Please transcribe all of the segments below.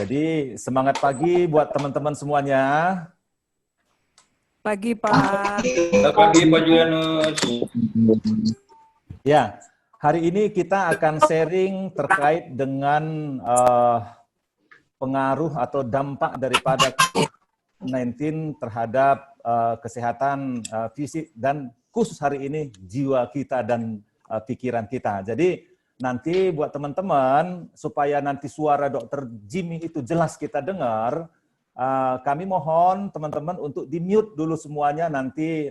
Jadi semangat pagi buat teman-teman semuanya. Pagi, Pak. Selamat pagi, Pak Julianus. Ya, hari ini kita akan sharing terkait dengan pengaruh atau dampak daripada COVID-19 terhadap kesehatan fisik dan khusus hari ini jiwa kita dan pikiran kita. Jadi nanti buat teman-teman supaya nanti suara Dr. Jimmy itu jelas kita dengar, kami mohon teman-teman untuk di-mute dulu semuanya nanti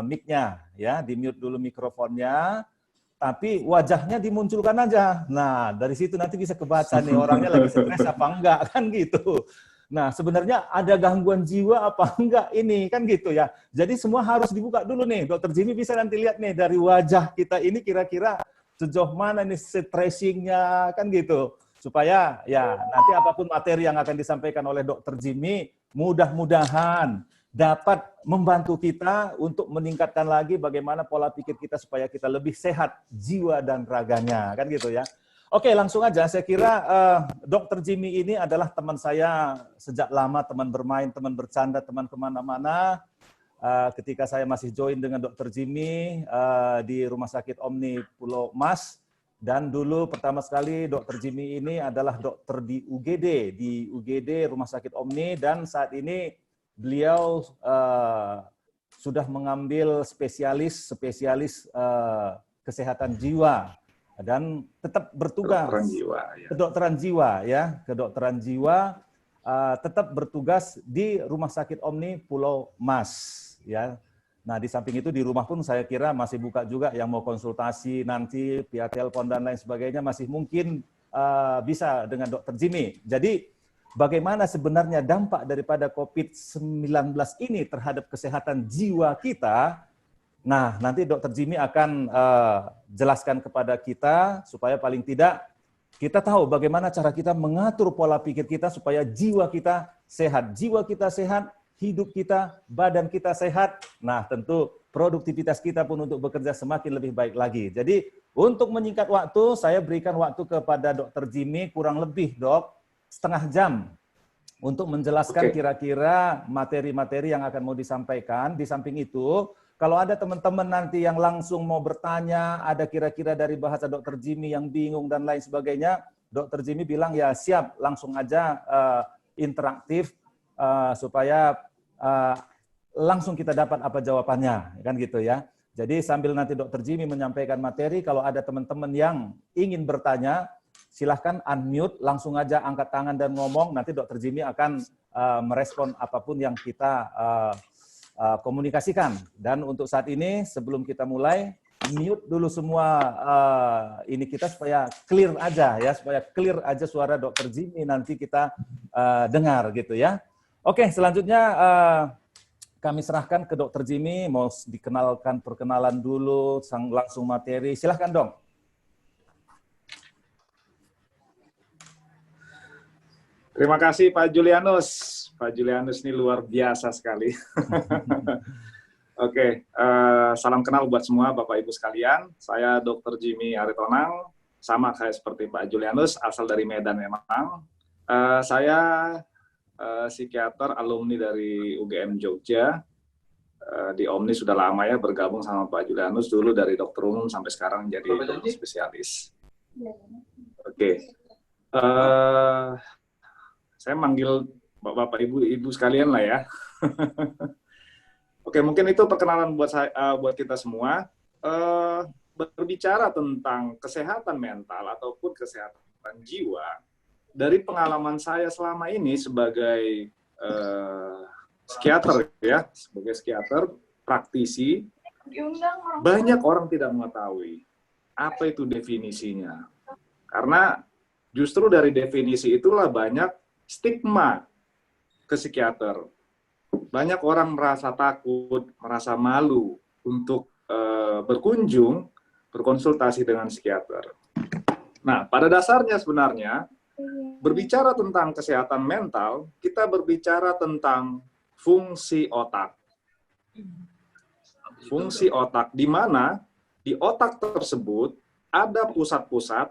mic-nya, ya, di-mute dulu mikrofonnya, tapi wajahnya dimunculkan aja. Nah, dari situ nanti bisa kebaca nih orangnya lagi stres apa enggak, kan gitu. Nah, sebenarnya ada gangguan jiwa apa enggak ini, kan gitu ya. Jadi semua harus dibuka dulu nih. Dr. Jimmy bisa nanti lihat nih dari wajah kita ini kira-kira sejauh mana nih stressingnya, kan gitu. Supaya ya nanti apapun materi yang akan disampaikan oleh Dr. Jimmy, mudah-mudahan dapat membantu kita untuk meningkatkan lagi bagaimana pola pikir kita supaya kita lebih sehat jiwa dan raganya, kan gitu ya. Oke, langsung aja. Saya kira Dr. Jimmy ini adalah teman saya sejak lama, teman bermain, teman bercanda, teman kemana-mana. Ketika saya masih join dengan Dr. Jimmy di Rumah Sakit Omni Pulau Mas, dan dulu pertama sekali Dr. Jimmy ini adalah dokter di UGD Rumah Sakit Omni, dan saat ini beliau sudah mengambil spesialis kesehatan jiwa dan tetap bertugas kedokteran jiwa, ya, kedokteran jiwa, tetap bertugas di Rumah Sakit Omni Pulau Mas. Ya, nah di samping itu di rumah pun saya kira masih buka juga yang mau konsultasi nanti via telepon dan lain sebagainya masih mungkin bisa dengan Dr. Jimmy. Jadi bagaimana sebenarnya dampak daripada COVID-19 ini terhadap kesehatan jiwa kita? Nah nanti Dr. Jimmy akan jelaskan kepada kita supaya paling tidak kita tahu bagaimana cara kita mengatur pola pikir kita supaya jiwa kita sehat. Jiwa kita sehat, hidup kita, badan kita sehat, nah tentu produktivitas kita pun untuk bekerja semakin lebih baik lagi. Jadi untuk menyingkat waktu, saya berikan waktu kepada Dr. Jimmy kurang lebih, Dok, setengah jam untuk menjelaskan kira-kira materi-materi yang akan mau disampaikan. Di samping itu, kalau ada teman-teman nanti yang langsung mau bertanya, ada kira-kira dari bahasa Dr. Jimmy yang bingung dan lain sebagainya, Dr. Jimmy bilang ya siap, langsung aja interaktif supaya langsung kita dapat apa jawabannya, kan gitu ya. Jadi sambil nanti Dr. Jimmy menyampaikan materi, kalau ada teman-teman yang ingin bertanya, silahkan unmute, langsung aja angkat tangan dan ngomong, nanti Dr. Jimmy akan merespon apapun yang kita komunikasikan. Dan untuk saat ini, sebelum kita mulai, mute dulu semua ini kita supaya clear aja ya, supaya clear aja suara Dr. Jimmy nanti kita dengar gitu ya. Oke, selanjutnya kami serahkan ke Dr. Jimmy, mau dikenalkan perkenalan dulu, langsung materi. Silahkan dong. Terima kasih Pak Julianus. Pak Julianus ini luar biasa sekali. Oke, salam kenal buat semua Bapak Ibu sekalian. Saya Dr. Jimmy Aritonang, sama kayak seperti Pak Julianus, asal dari Medan memang. Saya psikiater alumni dari UGM Jogja. Di Omni sudah lama ya bergabung sama Pak Julianus, dulu dari dokter umum sampai sekarang jadi dokter spesialis. Oke. Saya manggil Bapak Ibu sekalian lah ya. Oke, mungkin itu perkenalan buat kita semua. Berbicara tentang kesehatan mental ataupun kesehatan jiwa, dari pengalaman saya selama ini sebagai psikiater ya, sebagai psikiater praktisi, banyak orang tidak mengetahui apa itu definisinya. Karena justru dari definisi itulah banyak stigma ke psikiater. Banyak orang merasa takut, merasa malu untuk berkunjung, berkonsultasi dengan psikiater. Nah, pada dasarnya sebenarnya, berbicara tentang kesehatan mental, kita berbicara tentang fungsi otak. Fungsi otak, di mana di otak tersebut ada pusat-pusat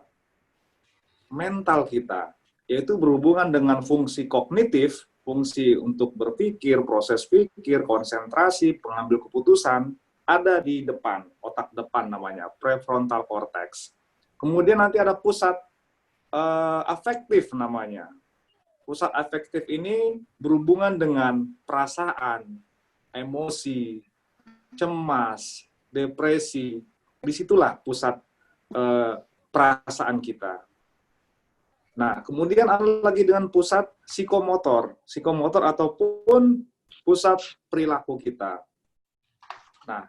mental kita. yaitu berhubungan dengan fungsi kognitif, fungsi untuk berpikir, proses pikir, konsentrasi, pengambil keputusan, ada di depan, otak depan namanya, prefrontal cortex. Kemudian nanti ada pusat afektif namanya. Pusat afektif ini berhubungan dengan perasaan, emosi, cemas, depresi. Disitulah pusat perasaan kita. Nah, kemudian ada lagi dengan pusat psikomotor ataupun pusat perilaku kita. Nah,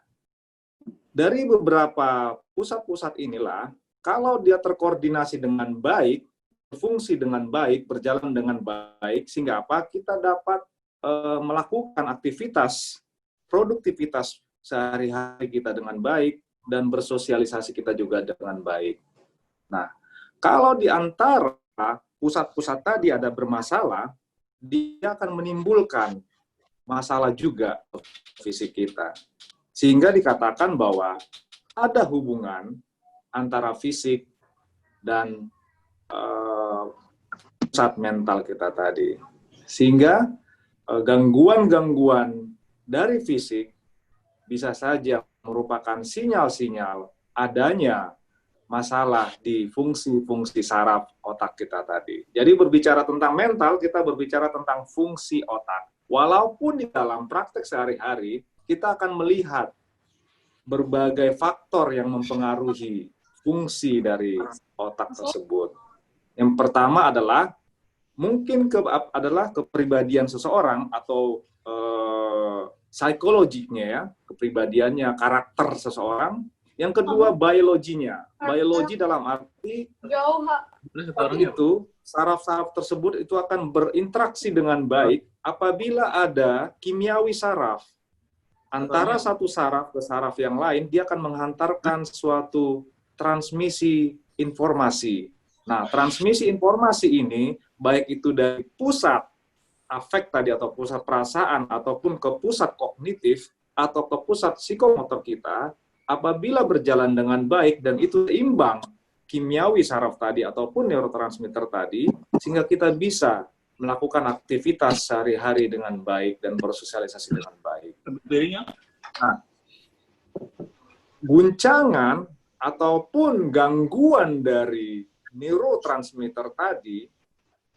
dari beberapa pusat-pusat inilah, kalau dia terkoordinasi dengan baik, berfungsi dengan baik, berjalan dengan baik, sehingga apa? Kita dapat melakukan aktivitas, produktivitas sehari-hari kita dengan baik, dan bersosialisasi kita juga dengan baik. Nah, kalau di antara pusat-pusat tadi ada bermasalah, dia akan menimbulkan masalah juga fisik kita. Sehingga dikatakan bahwa ada hubungan antara fisik dan pusat mental kita tadi. Sehingga gangguan-gangguan dari fisik bisa saja merupakan sinyal-sinyal adanya masalah di fungsi-fungsi saraf otak kita tadi. Jadi berbicara tentang mental, kita berbicara tentang fungsi otak. Walaupun di dalam praktek sehari-hari, kita akan melihat berbagai faktor yang mempengaruhi fungsi dari otak tersebut. Yang pertama adalah mungkin adalah kepribadian seseorang atau psikologinya ya, kepribadiannya, karakter seseorang. Yang kedua, biologinya. Biologi dalam arti itu saraf-saraf tersebut itu akan berinteraksi dengan baik apabila ada kimiawi saraf. Antara satu saraf ke saraf yang lain, dia akan menghantarkan suatu transmisi informasi. Nah, transmisi informasi ini, baik itu dari pusat afek tadi atau pusat perasaan, ataupun ke pusat kognitif, atau ke pusat psikomotor kita, apabila berjalan dengan baik dan itu seimbang kimiawi saraf tadi ataupun neurotransmitter tadi, sehingga kita bisa melakukan aktivitas sehari-hari dengan baik dan bersosialisasi dengan baik. Nah, guncangan ataupun gangguan dari neurotransmitter tadi,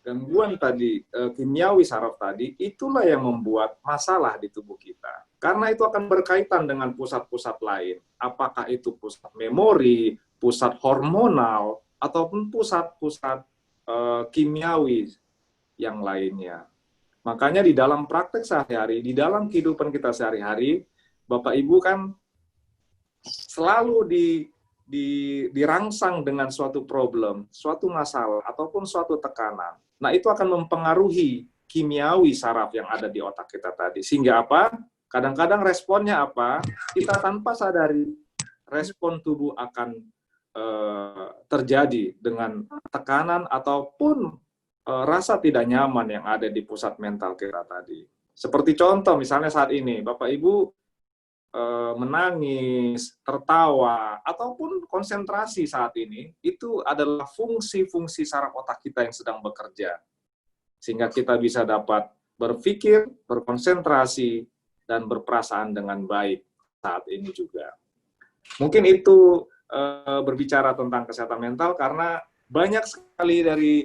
gangguan tadi kimiawi saraf tadi, itulah yang membuat masalah di tubuh kita. Karena itu akan berkaitan dengan pusat-pusat lain. Apakah itu pusat memori, pusat hormonal, ataupun pusat-pusat kimiawi yang lainnya. Makanya di dalam praktek sehari-hari, di dalam kehidupan kita sehari-hari, Bapak Ibu kan selalu dirangsang dengan suatu problem, suatu masalah, ataupun suatu tekanan. Nah, itu akan mempengaruhi kimiawi saraf yang ada di otak kita tadi. Sehingga apa? Kadang-kadang responnya apa? Kita tanpa sadari, respon tubuh akan terjadi dengan tekanan ataupun rasa tidak nyaman yang ada di pusat mental kita tadi. Seperti contoh, misalnya saat ini, Bapak Ibu menangis, tertawa, ataupun konsentrasi saat ini, itu adalah fungsi-fungsi saraf otak kita yang sedang bekerja. Sehingga kita bisa dapat berpikir, berkonsentrasi, dan berperasaan dengan baik saat ini juga. Mungkin itu berbicara tentang kesehatan mental, karena banyak sekali dari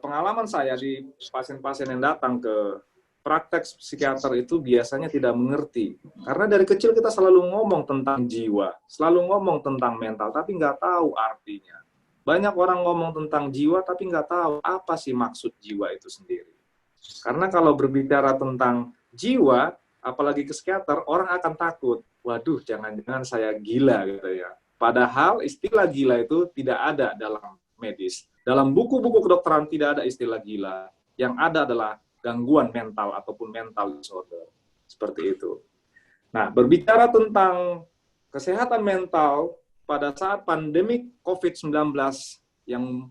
pengalaman saya di pasien-pasien yang datang ke praktek psikiater itu biasanya tidak mengerti. Karena dari kecil kita selalu ngomong tentang jiwa, selalu ngomong tentang mental, tapi nggak tahu artinya. Banyak orang ngomong tentang jiwa, tapi nggak tahu apa sih maksud jiwa itu sendiri. Karena kalau berbicara tentang jiwa, apalagi ke psikiater, orang akan takut. Waduh, jangan-jangan saya gila gitu ya. Padahal istilah gila itu tidak ada dalam medis. Dalam buku-buku kedokteran tidak ada istilah gila. Yang ada adalah gangguan mental ataupun mental disorder. Seperti itu. Nah, berbicara tentang kesehatan mental pada saat pandemi COVID-19 yang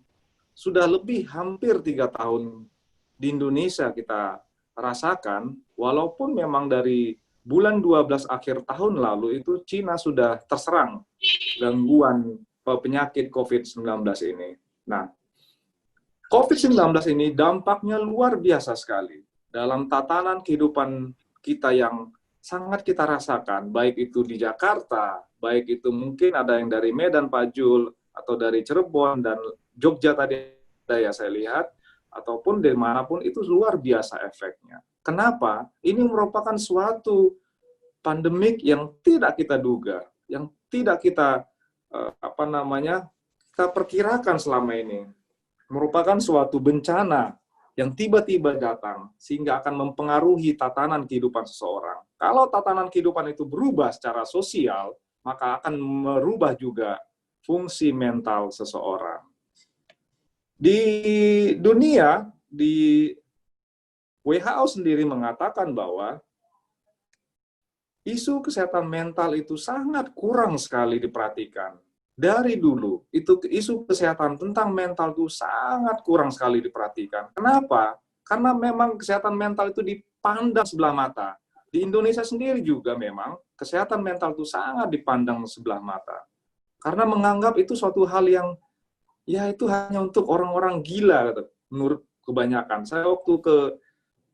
sudah lebih hampir 3 tahun di Indonesia kita rasakan, walaupun memang dari bulan 12 akhir tahun lalu itu Cina sudah terserang gangguan penyakit COVID-19 ini. Nah, COVID-19 ini dampaknya luar biasa sekali dalam tatanan kehidupan kita yang sangat kita rasakan, baik itu di Jakarta, baik itu mungkin ada yang dari Medan, Pak Jul, atau dari Cirebon dan Jogja tadi ya saya lihat, ataupun dari manapun itu luar biasa efeknya. Kenapa? Ini merupakan suatu pandemik yang tidak kita duga, yang tidak kita kita perkirakan selama ini. Merupakan suatu bencana yang tiba-tiba datang sehingga akan mempengaruhi tatanan kehidupan seseorang. Kalau tatanan kehidupan itu berubah secara sosial, maka akan merubah juga fungsi mental seseorang. Di dunia, di WHO sendiri mengatakan bahwa isu kesehatan mental itu sangat kurang sekali diperhatikan. Dari dulu, itu isu kesehatan tentang mental itu sangat kurang sekali diperhatikan. Kenapa? Karena memang kesehatan mental itu dipandang sebelah mata. Di Indonesia sendiri juga memang kesehatan mental itu sangat dipandang sebelah mata. Karena menganggap itu suatu hal yang, ya itu hanya untuk orang-orang gila, menurut kebanyakan. Saya waktu ke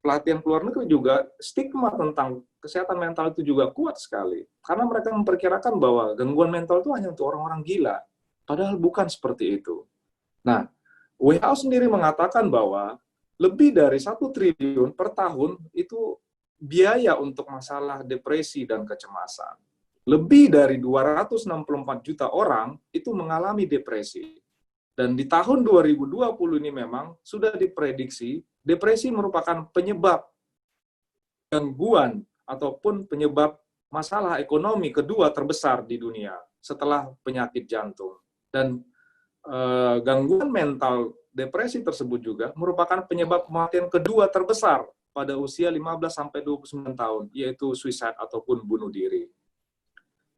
pelatihan ke luar negeri juga, stigma tentang kesehatan mental itu juga kuat sekali. Karena mereka memperkirakan bahwa gangguan mental itu hanya untuk orang-orang gila. Padahal bukan seperti itu. Nah, WHO sendiri mengatakan bahwa lebih dari 1 triliun per tahun itu biaya untuk masalah depresi dan kecemasan. Lebih dari 264 juta orang itu mengalami depresi. Dan di tahun 2020 ini memang sudah diprediksi depresi merupakan penyebab gangguan ataupun penyebab masalah ekonomi kedua terbesar di dunia setelah penyakit jantung. Dan gangguan mental depresi tersebut juga merupakan penyebab kematian kedua terbesar pada usia 15-29 tahun, yaitu suicide ataupun bunuh diri.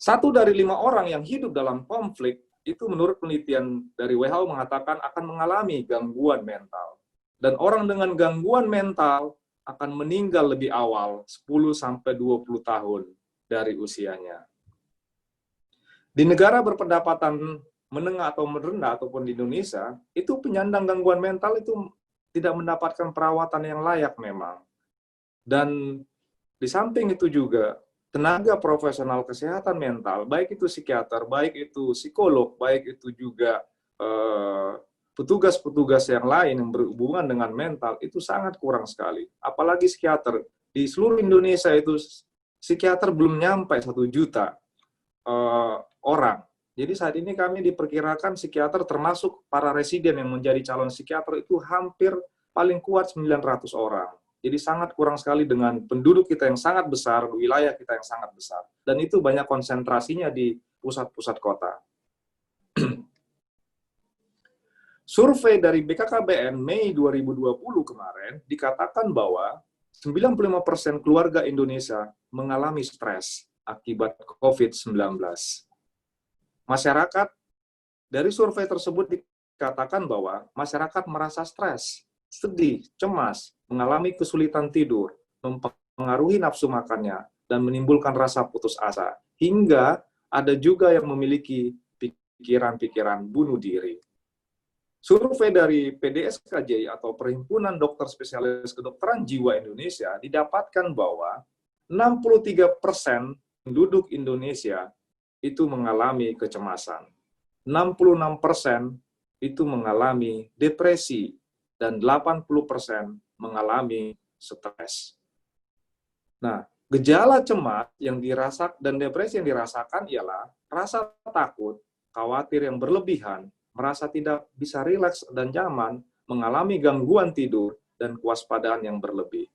1 dari 5 orang yang hidup dalam konflik itu menurut penelitian dari WHO mengatakan akan mengalami gangguan mental. Dan orang dengan gangguan mental akan meninggal lebih awal, 10-20 tahun dari usianya. Di negara berpendapatan menengah atau merendah, ataupun di Indonesia, itu penyandang gangguan mental itu tidak mendapatkan perawatan yang layak memang. Dan di samping itu juga, tenaga profesional kesehatan mental, baik itu psikiater, baik itu psikolog, baik itu juga petugas-petugas yang lain yang berhubungan dengan mental, itu sangat kurang sekali. Apalagi psikiater. Di seluruh Indonesia itu psikiater belum nyampe 1 juta orang. Jadi saat ini kami diperkirakan psikiater termasuk para residen yang menjadi calon psikiater itu hampir paling kuat 900 orang. Jadi sangat kurang sekali dengan penduduk kita yang sangat besar, wilayah kita yang sangat besar. Dan itu banyak konsentrasinya di pusat-pusat kota. Survei dari BKKBN Mei 2020 kemarin dikatakan bahwa 95% keluarga Indonesia mengalami stres akibat COVID-19. Masyarakat, dari survei tersebut dikatakan bahwa masyarakat merasa stres, sedih, cemas, mengalami kesulitan tidur, mempengaruhi nafsu makannya, dan menimbulkan rasa putus asa. Hingga ada juga yang memiliki pikiran-pikiran bunuh diri. Survei dari PDSKJ atau Perhimpunan Dokter Spesialis Kedokteran Jiwa Indonesia didapatkan bahwa 63% penduduk Indonesia itu mengalami kecemasan. 66% itu mengalami depresi dan 80% mengalami stres. Nah, gejala cemas yang dirasakan dan depresi yang dirasakan ialah rasa takut, khawatir yang berlebihan, merasa tidak bisa rileks dan nyaman, mengalami gangguan tidur, dan kewaspadaan yang berlebih.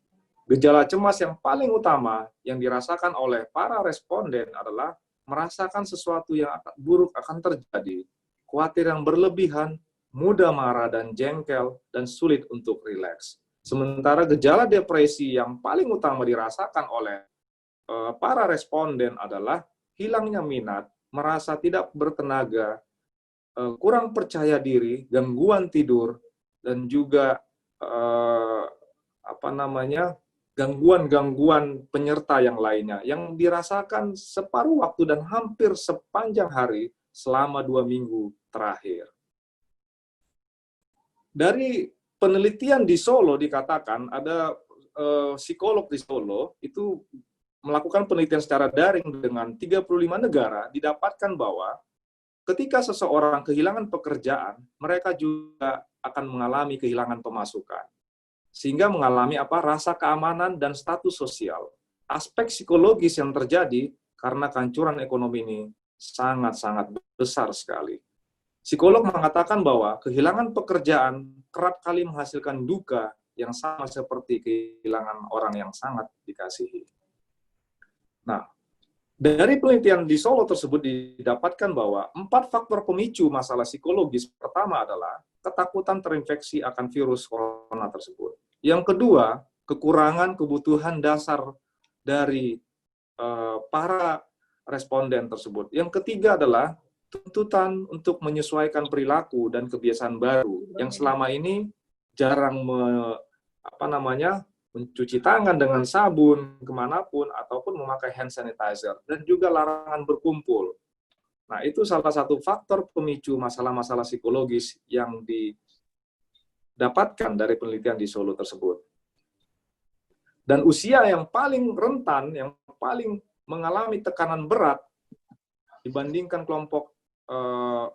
Gejala cemas yang paling utama yang dirasakan oleh para responden adalah merasakan sesuatu yang buruk akan terjadi, khawatir yang berlebihan, mudah marah dan jengkel, dan sulit untuk rileks. Sementara gejala depresi yang paling utama dirasakan oleh para responden adalah hilangnya minat, merasa tidak bertenaga, kurang percaya diri, gangguan tidur, dan juga gangguan-gangguan penyerta yang lainnya yang dirasakan separuh waktu dan hampir sepanjang hari selama 2 minggu terakhir. Dari penelitian di Solo dikatakan ada psikolog di Solo itu melakukan penelitian secara daring dengan 35 negara, didapatkan bahwa ketika seseorang kehilangan pekerjaan, mereka juga akan mengalami kehilangan pemasukan. Sehingga mengalami rasa keamanan dan status sosial. Aspek psikologis yang terjadi karena kehancuran ekonomi ini sangat-sangat besar sekali. Psikolog mengatakan bahwa kehilangan pekerjaan kerap kali menghasilkan duka yang sama seperti kehilangan orang yang sangat dikasihi. Nah, dari penelitian di Solo tersebut didapatkan bahwa 4 faktor pemicu masalah psikologis. Pertama adalah ketakutan terinfeksi akan virus corona tersebut. Yang kedua, kekurangan kebutuhan dasar dari para responden tersebut. Yang ketiga adalah tuntutan untuk menyesuaikan perilaku dan kebiasaan baru yang selama ini jarang mencuci tangan dengan sabun kemanapun ataupun memakai hand sanitizer, dan juga larangan berkumpul. Nah, itu salah satu faktor pemicu masalah-masalah psikologis yang didapatkan dari penelitian di Solo tersebut. Dan usia yang paling rentan, yang paling mengalami tekanan berat dibandingkan kelompok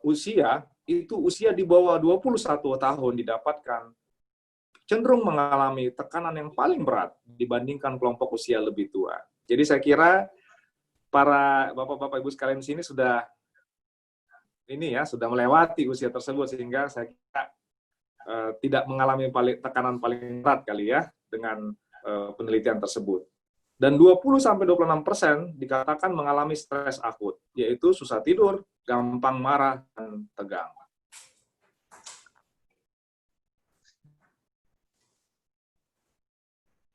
usia, itu usia di bawah 21 tahun didapatkan cenderung mengalami tekanan yang paling berat dibandingkan kelompok usia lebih tua. Jadi saya kira para bapak-bapak ibu sekalian di sini sudah melewati usia tersebut, sehingga saya kira tidak mengalami tekanan paling berat kali ya dengan penelitian tersebut. Dan 20-26% dikatakan mengalami stres akut, yaitu susah tidur, gampang marah, dan tegang.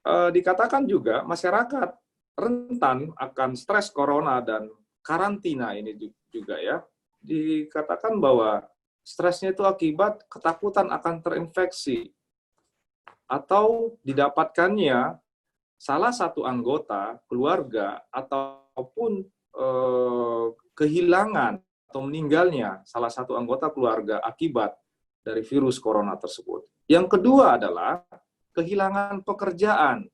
Dikatakan juga masyarakat rentan akan stres corona dan karantina ini juga ya. Dikatakan bahwa stresnya itu akibat ketakutan akan terinfeksi atau didapatkannya salah satu anggota keluarga ataupun kehilangan atau meninggalnya salah satu anggota keluarga akibat dari virus corona tersebut. Yang kedua adalah kehilangan pekerjaan.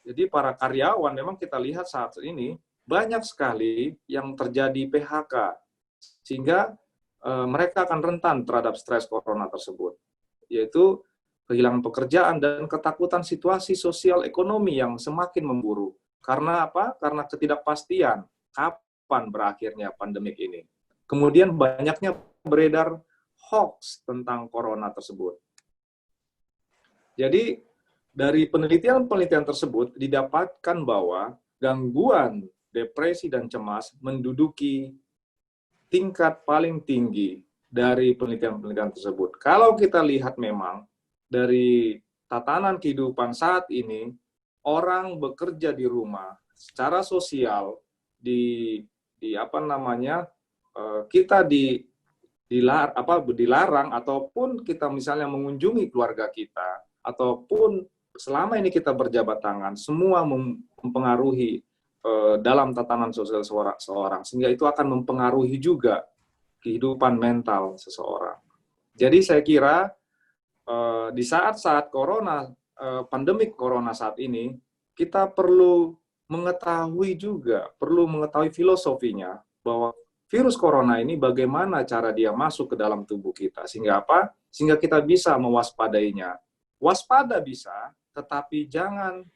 Jadi para karyawan memang kita lihat saat ini banyak sekali yang terjadi PHK, sehingga mereka akan rentan terhadap stres corona tersebut, yaitu kehilangan pekerjaan dan ketakutan situasi sosial ekonomi yang semakin memburuk. Karena apa? Karena ketidakpastian kapan berakhirnya pandemik ini. Kemudian banyaknya beredar hoax tentang corona tersebut. Jadi dari penelitian-penelitian tersebut didapatkan bahwa gangguan depresi dan cemas menduduki tingkat paling tinggi dari penelitian-penelitian tersebut. Kalau kita lihat memang dari tatanan kehidupan saat ini, orang bekerja di rumah secara sosial kita dilarang ataupun kita misalnya mengunjungi keluarga kita, ataupun selama ini kita berjabat tangan, semua mempengaruhi dalam tatanan sosial seseorang, sehingga itu akan mempengaruhi juga kehidupan mental seseorang. Jadi saya kira di saat-saat pandemik corona saat ini, kita perlu mengetahui filosofinya bahwa virus corona ini bagaimana cara dia masuk ke dalam tubuh kita, sehingga apa? Sehingga kita bisa mewaspadainya. Waspada bisa, tetapi jangan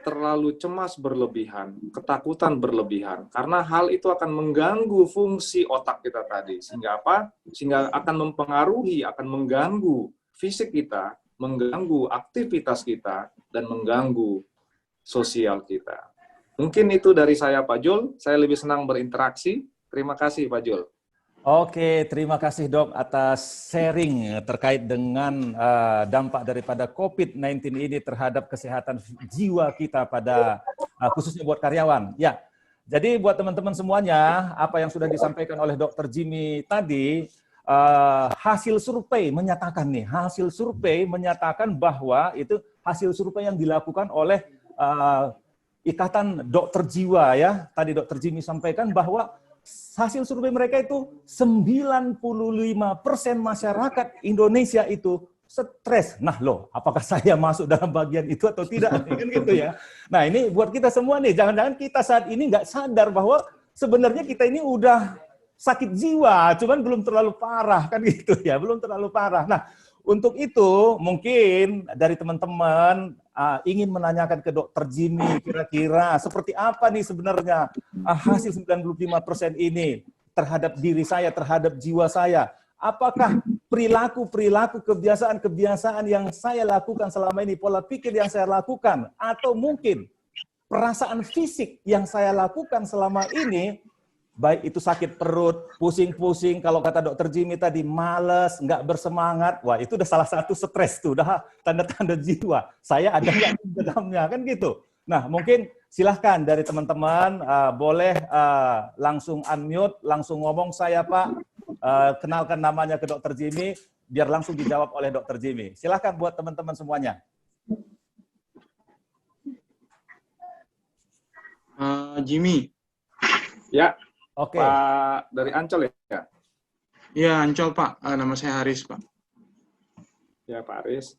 terlalu cemas berlebihan, ketakutan berlebihan, karena hal itu akan mengganggu fungsi otak kita tadi, sehingga apa? Sehingga akan mempengaruhi, akan mengganggu fisik kita, mengganggu aktivitas kita, dan mengganggu sosial kita. Mungkin itu dari saya, Pak Jul. Saya lebih senang berinteraksi. Terima kasih, Pak Jul. Oke, terima kasih Dok atas sharing terkait dengan dampak daripada COVID-19 ini terhadap kesehatan jiwa kita pada khususnya buat karyawan. Ya, jadi buat teman-teman semuanya, apa yang sudah disampaikan oleh Dr. Jimmy tadi, hasil survei menyatakan bahwa itu hasil survei yang dilakukan oleh Ikatan Dokter Jiwa ya. Tadi Dr. Jimmy sampaikan bahwa hasil survei mereka itu 95% masyarakat Indonesia itu stres. Nah loh, apakah saya masuk dalam bagian itu atau tidak? Kan gitu ya. Nah ini buat kita semua nih, jangan-jangan kita saat ini nggak sadar bahwa sebenarnya kita ini udah sakit jiwa, cuman belum terlalu parah, kan gitu ya, belum terlalu parah. Nah, untuk itu mungkin dari teman-teman ingin menanyakan ke Dokter Jimmy, kira-kira seperti apa nih sebenarnya hasil 95% ini terhadap diri saya, terhadap jiwa saya. Apakah perilaku-perilaku, kebiasaan-kebiasaan yang saya lakukan selama ini, pola pikir yang saya lakukan, atau mungkin perasaan fisik yang saya lakukan selama ini, baik itu sakit perut, pusing-pusing, kalau kata Dokter Jimmy tadi, males, nggak bersemangat, wah itu udah salah satu stres tuh, udah tanda-tanda jiwa. Saya ada nggak di dalamnya, kan gitu. Nah mungkin silahkan dari teman-teman, boleh langsung unmute, langsung ngomong saya Pak, kenalkan namanya ke Dokter Jimmy, biar langsung dijawab oleh Dokter Jimmy. Silahkan buat teman-teman semuanya. Jimmy. Ya. Oke. Pak dari Ancol ya? Iya, Ancol Pak. Nama saya Haris Pak. Ya Pak Haris.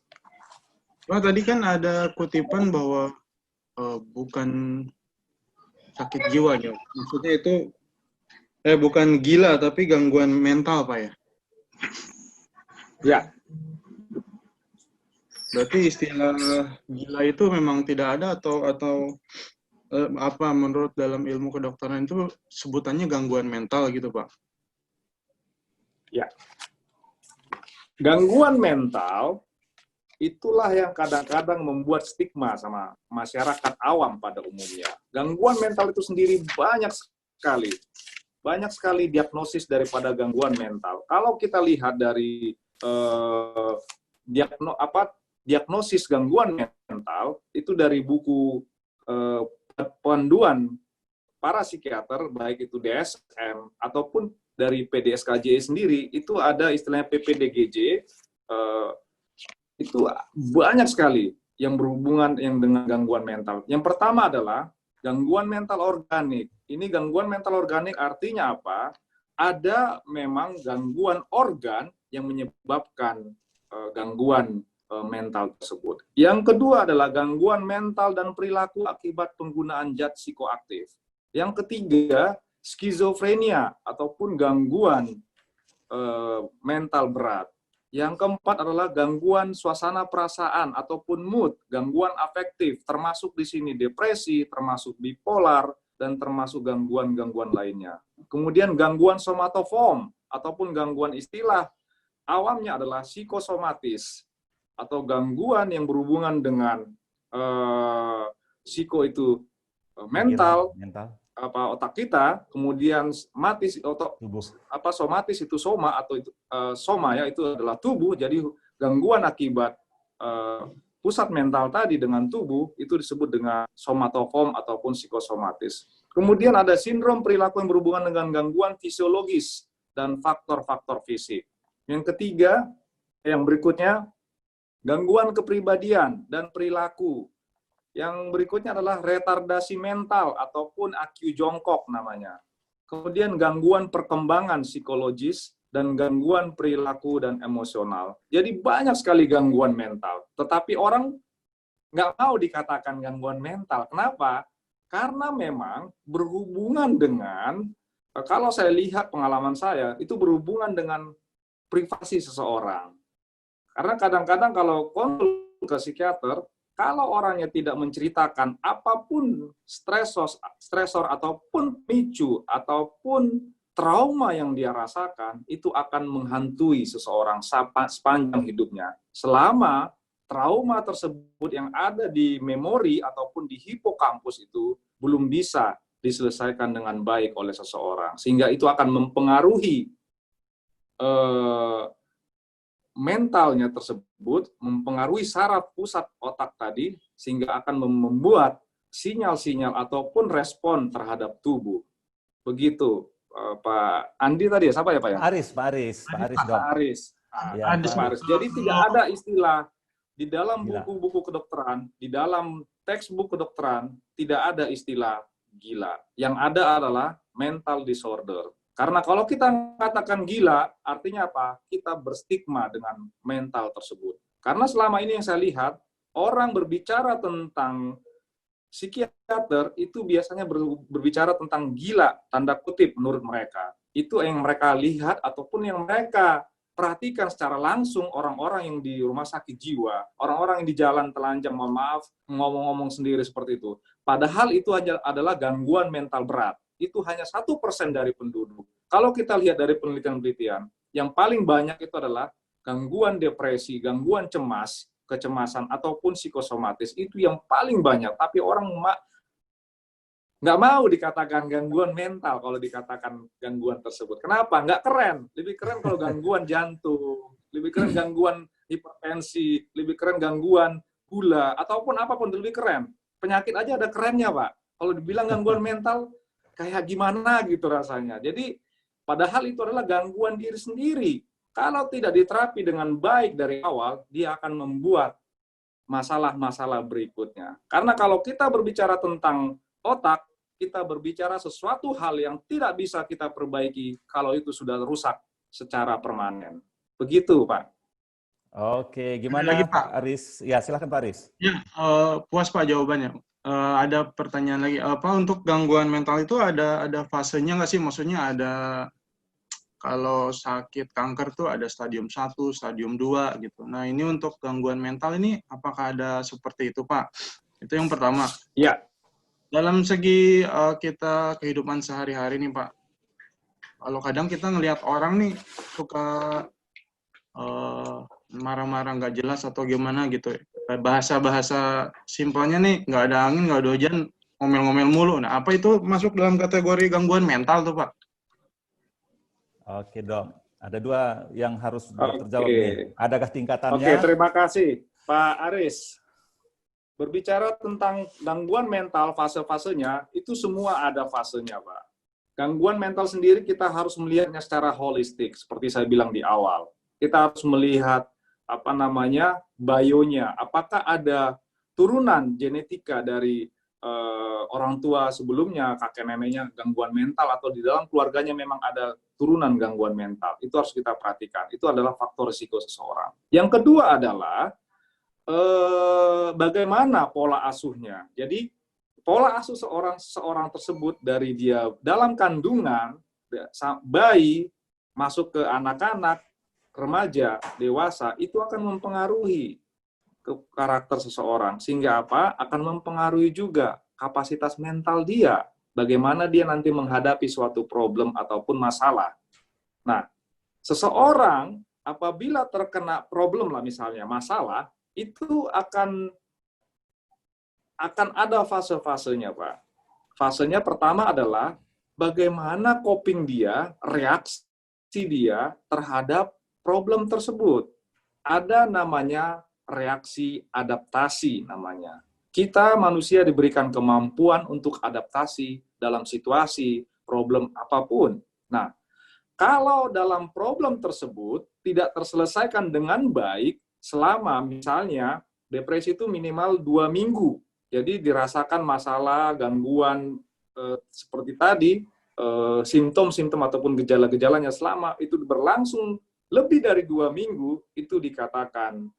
Pak, tadi kan ada kutipan bahwa bukan sakit jiwa ya. Maksudnya itu bukan gila tapi gangguan mental Pak ya? Ya. Berarti istilah gila itu memang tidak ada atau apa menurut dalam ilmu kedokteran itu sebutannya gangguan mental gitu Pak? Ya. Gangguan mental itulah yang kadang-kadang membuat stigma sama masyarakat awam pada umumnya. Gangguan mental itu sendiri banyak sekali diagnosis daripada gangguan mental. Kalau kita lihat dari diagnosis gangguan mental itu dari buku panduan para psikiater, baik itu DSM ataupun dari PDSKJ sendiri, itu ada istilahnya PPDGJ, itu banyak sekali yang berhubungan dengan gangguan mental. Yang pertama adalah gangguan mental organik. Ini gangguan mental organik artinya apa? Ada memang gangguan organ yang menyebabkan gangguan mental tersebut. Yang kedua adalah gangguan mental dan perilaku akibat penggunaan zat psikoaktif. Yang ketiga, skizofrenia ataupun gangguan mental berat. Yang keempat adalah gangguan suasana perasaan ataupun mood, gangguan afektif, termasuk di sini depresi, termasuk bipolar, dan termasuk gangguan-gangguan lainnya. Kemudian gangguan somatoform ataupun gangguan istilah awamnya adalah psikosomatis, atau gangguan yang berhubungan dengan psiko itu mental, otak kita, kemudian matis tubuh. Somatis itu soma atau itu, soma ya itu adalah tubuh. Jadi gangguan akibat pusat mental tadi dengan tubuh itu disebut dengan somatoform ataupun psikosomatis. Kemudian ada sindrom perilaku yang berhubungan dengan gangguan fisiologis dan faktor-faktor fisik. Yang ketiga, yang berikutnya, gangguan kepribadian dan perilaku. Yang berikutnya adalah retardasi mental ataupun IQ jongkok namanya. Kemudian gangguan perkembangan psikologis dan gangguan perilaku dan emosional. Jadi banyak sekali gangguan mental. Tetapi orang nggak mau dikatakan gangguan mental. Kenapa? Karena memang berhubungan dengan, kalau saya lihat pengalaman saya, itu berhubungan dengan privasi seseorang. Karena kadang-kadang kalau konsul ke psikiater, kalau orangnya tidak menceritakan apapun stresor ataupun picu ataupun trauma yang dia rasakan, itu akan menghantui seseorang sepanjang hidupnya. Selama trauma tersebut yang ada di memori ataupun di hipokampus itu belum bisa diselesaikan dengan baik oleh seseorang. Sehingga itu akan mempengaruhi mentalnya tersebut, mempengaruhi saraf pusat otak tadi, sehingga akan membuat sinyal-sinyal ataupun respon terhadap tubuh. Begitu, Pak Andi tadi ya, siapa ya Pak ya? Pak Aris dong. Pak Aris. Ya, Pak Aris. Jadi tidak ada istilah di dalam buku-buku kedokteran, di dalam textbook kedokteran, tidak ada istilah gila. Yang ada adalah mental disorder. Karena kalau kita katakan gila, artinya apa? Kita berstigma dengan mental tersebut. Karena selama ini yang saya lihat, orang berbicara tentang psikiater itu biasanya berbicara tentang gila, tanda kutip menurut mereka. Itu yang mereka lihat ataupun yang mereka perhatikan secara langsung orang-orang yang di rumah sakit jiwa, orang-orang yang di jalan telanjang, mohon maaf, ngomong-ngomong sendiri seperti itu. Padahal itu adalah gangguan mental berat. Itu hanya 1% dari penduduk. Kalau kita lihat dari penelitian-penelitian, yang paling banyak itu adalah gangguan depresi, gangguan cemas, kecemasan, ataupun psikosomatis. Itu yang paling banyak. Tapi orang nggak mau dikatakan gangguan mental kalau dikatakan gangguan tersebut. Kenapa? Nggak keren. Lebih keren kalau gangguan jantung, lebih keren gangguan hipertensi, lebih keren gangguan gula, ataupun apapun lebih keren. Penyakit aja ada kerennya, Pak. Kalau dibilang gangguan mental, kayak gimana gitu rasanya. Jadi, padahal itu adalah gangguan diri sendiri. Kalau tidak diterapi dengan baik dari awal, dia akan membuat masalah-masalah berikutnya. Karena kalau kita berbicara tentang otak, kita berbicara sesuatu hal yang tidak bisa kita perbaiki kalau itu sudah rusak secara permanen. Begitu, Pak. Oke, gimana lagi, Pak? Aris? Ya, silakan Pak Aris. Ya, puas Pak jawabannya. Ada pertanyaan lagi. Apa untuk gangguan mental itu ada fasenya nggak sih? Maksudnya ada kalau sakit kanker tuh ada stadium 1, stadium 2 gitu. Nah, ini untuk gangguan mental ini apakah ada seperti itu, Pak? Itu yang pertama. Ya. Dalam segi kita kehidupan sehari-hari nih, Pak. Kalau kadang kita ngelihat orang nih suka marah-marah nggak jelas atau gimana gitu. Bahasa-bahasa simpelnya nih, nggak ada angin, nggak ada hujan, ngomel-ngomel mulu. Nah, apa itu masuk dalam kategori gangguan mental tuh, Pak? Oke, Dok. Ada 2 yang harus terjawab nih. Adakah tingkatannya? Oke, terima kasih, Pak Aris. Berbicara tentang gangguan mental, fase-fasenya, itu semua ada fasenya, Pak. Gangguan mental sendiri kita harus melihatnya secara holistik, seperti saya bilang di awal. Kita harus melihat bionya, apakah ada turunan genetika dari orang tua sebelumnya, kakek neneknya gangguan mental, atau di dalam keluarganya memang ada turunan gangguan mental. Itu harus kita perhatikan. Itu adalah faktor risiko seseorang. Yang kedua adalah bagaimana pola asuhnya. Jadi pola asuh seorang tersebut dari dia dalam kandungan, bayi, masuk ke anak-anak, remaja, dewasa, itu akan mempengaruhi ke karakter seseorang. Sehingga apa? Akan mempengaruhi juga kapasitas mental dia. Bagaimana dia nanti menghadapi suatu problem ataupun masalah. Nah, seseorang apabila terkena problem lah misalnya, masalah, itu akan ada fase-fasenya, Pak. Fasenya pertama adalah bagaimana coping dia, reaksi dia terhadap problem tersebut. Ada namanya reaksi adaptasi namanya. Kita manusia diberikan kemampuan untuk adaptasi dalam situasi, problem apapun. Nah, kalau dalam problem tersebut tidak terselesaikan dengan baik, selama misalnya depresi itu minimal 2 minggu. Jadi dirasakan masalah, gangguan seperti tadi, simptom-simptom ataupun gejala-gejalanya selama itu berlangsung lebih dari 2 minggu, itu dikatakan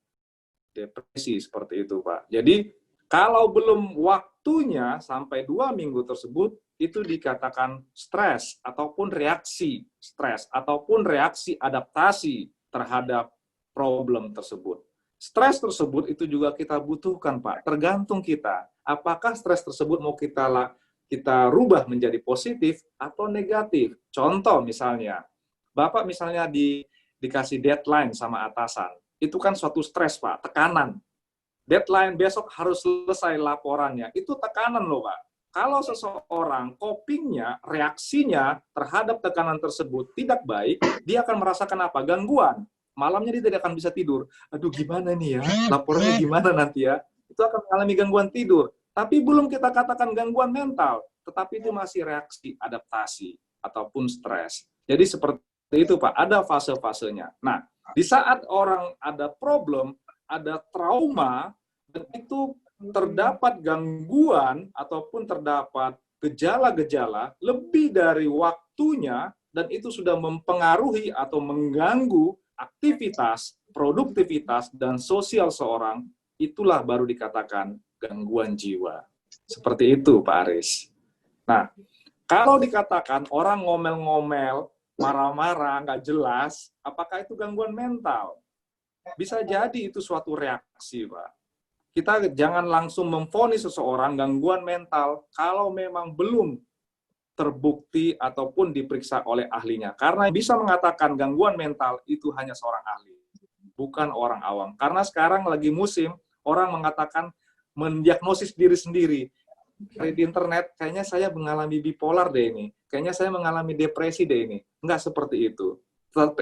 depresi seperti itu, Pak. Jadi kalau belum waktunya sampai 2 minggu tersebut, itu dikatakan stres ataupun reaksi stres ataupun reaksi adaptasi terhadap problem tersebut. Stres tersebut itu juga kita butuhkan, Pak. Tergantung kita. Apakah stres tersebut mau kita rubah menjadi positif atau negatif. Contoh misalnya, Bapak misalnya dikasih deadline sama atasan. Itu kan suatu stres, Pak, tekanan. Deadline besok harus selesai laporannya. Itu tekanan loh, Pak. Kalau seseorang copingnya, reaksinya terhadap tekanan tersebut tidak baik, dia akan merasakan apa? Gangguan. Malamnya dia tidak akan bisa tidur. Aduh, gimana nih ya? Laporannya gimana nanti ya? Itu akan mengalami gangguan tidur. Tapi belum kita katakan gangguan mental, tetapi itu masih reaksi adaptasi ataupun stres. Jadi seperti itu, Pak. Ada fase-fasenya. Nah, di saat orang ada problem, ada trauma, dan itu terdapat gangguan ataupun terdapat gejala-gejala lebih dari waktunya dan itu sudah mempengaruhi atau mengganggu aktivitas, produktivitas, dan sosial seorang, itulah baru dikatakan gangguan jiwa. Seperti itu, Pak Aris. Nah, kalau dikatakan orang ngomel-ngomel, marah-marah, nggak jelas, apakah itu gangguan mental? Bisa jadi itu suatu reaksi, Pak. Kita jangan langsung memvonis seseorang gangguan mental kalau memang belum terbukti ataupun diperiksa oleh ahlinya. Karena bisa mengatakan gangguan mental itu hanya seorang ahli, bukan orang awam. Karena sekarang lagi musim, orang mengatakan mendiagnosis diri sendiri. Di internet, kayaknya saya mengalami bipolar deh ini. Kayaknya saya mengalami depresi deh ini. Enggak seperti itu.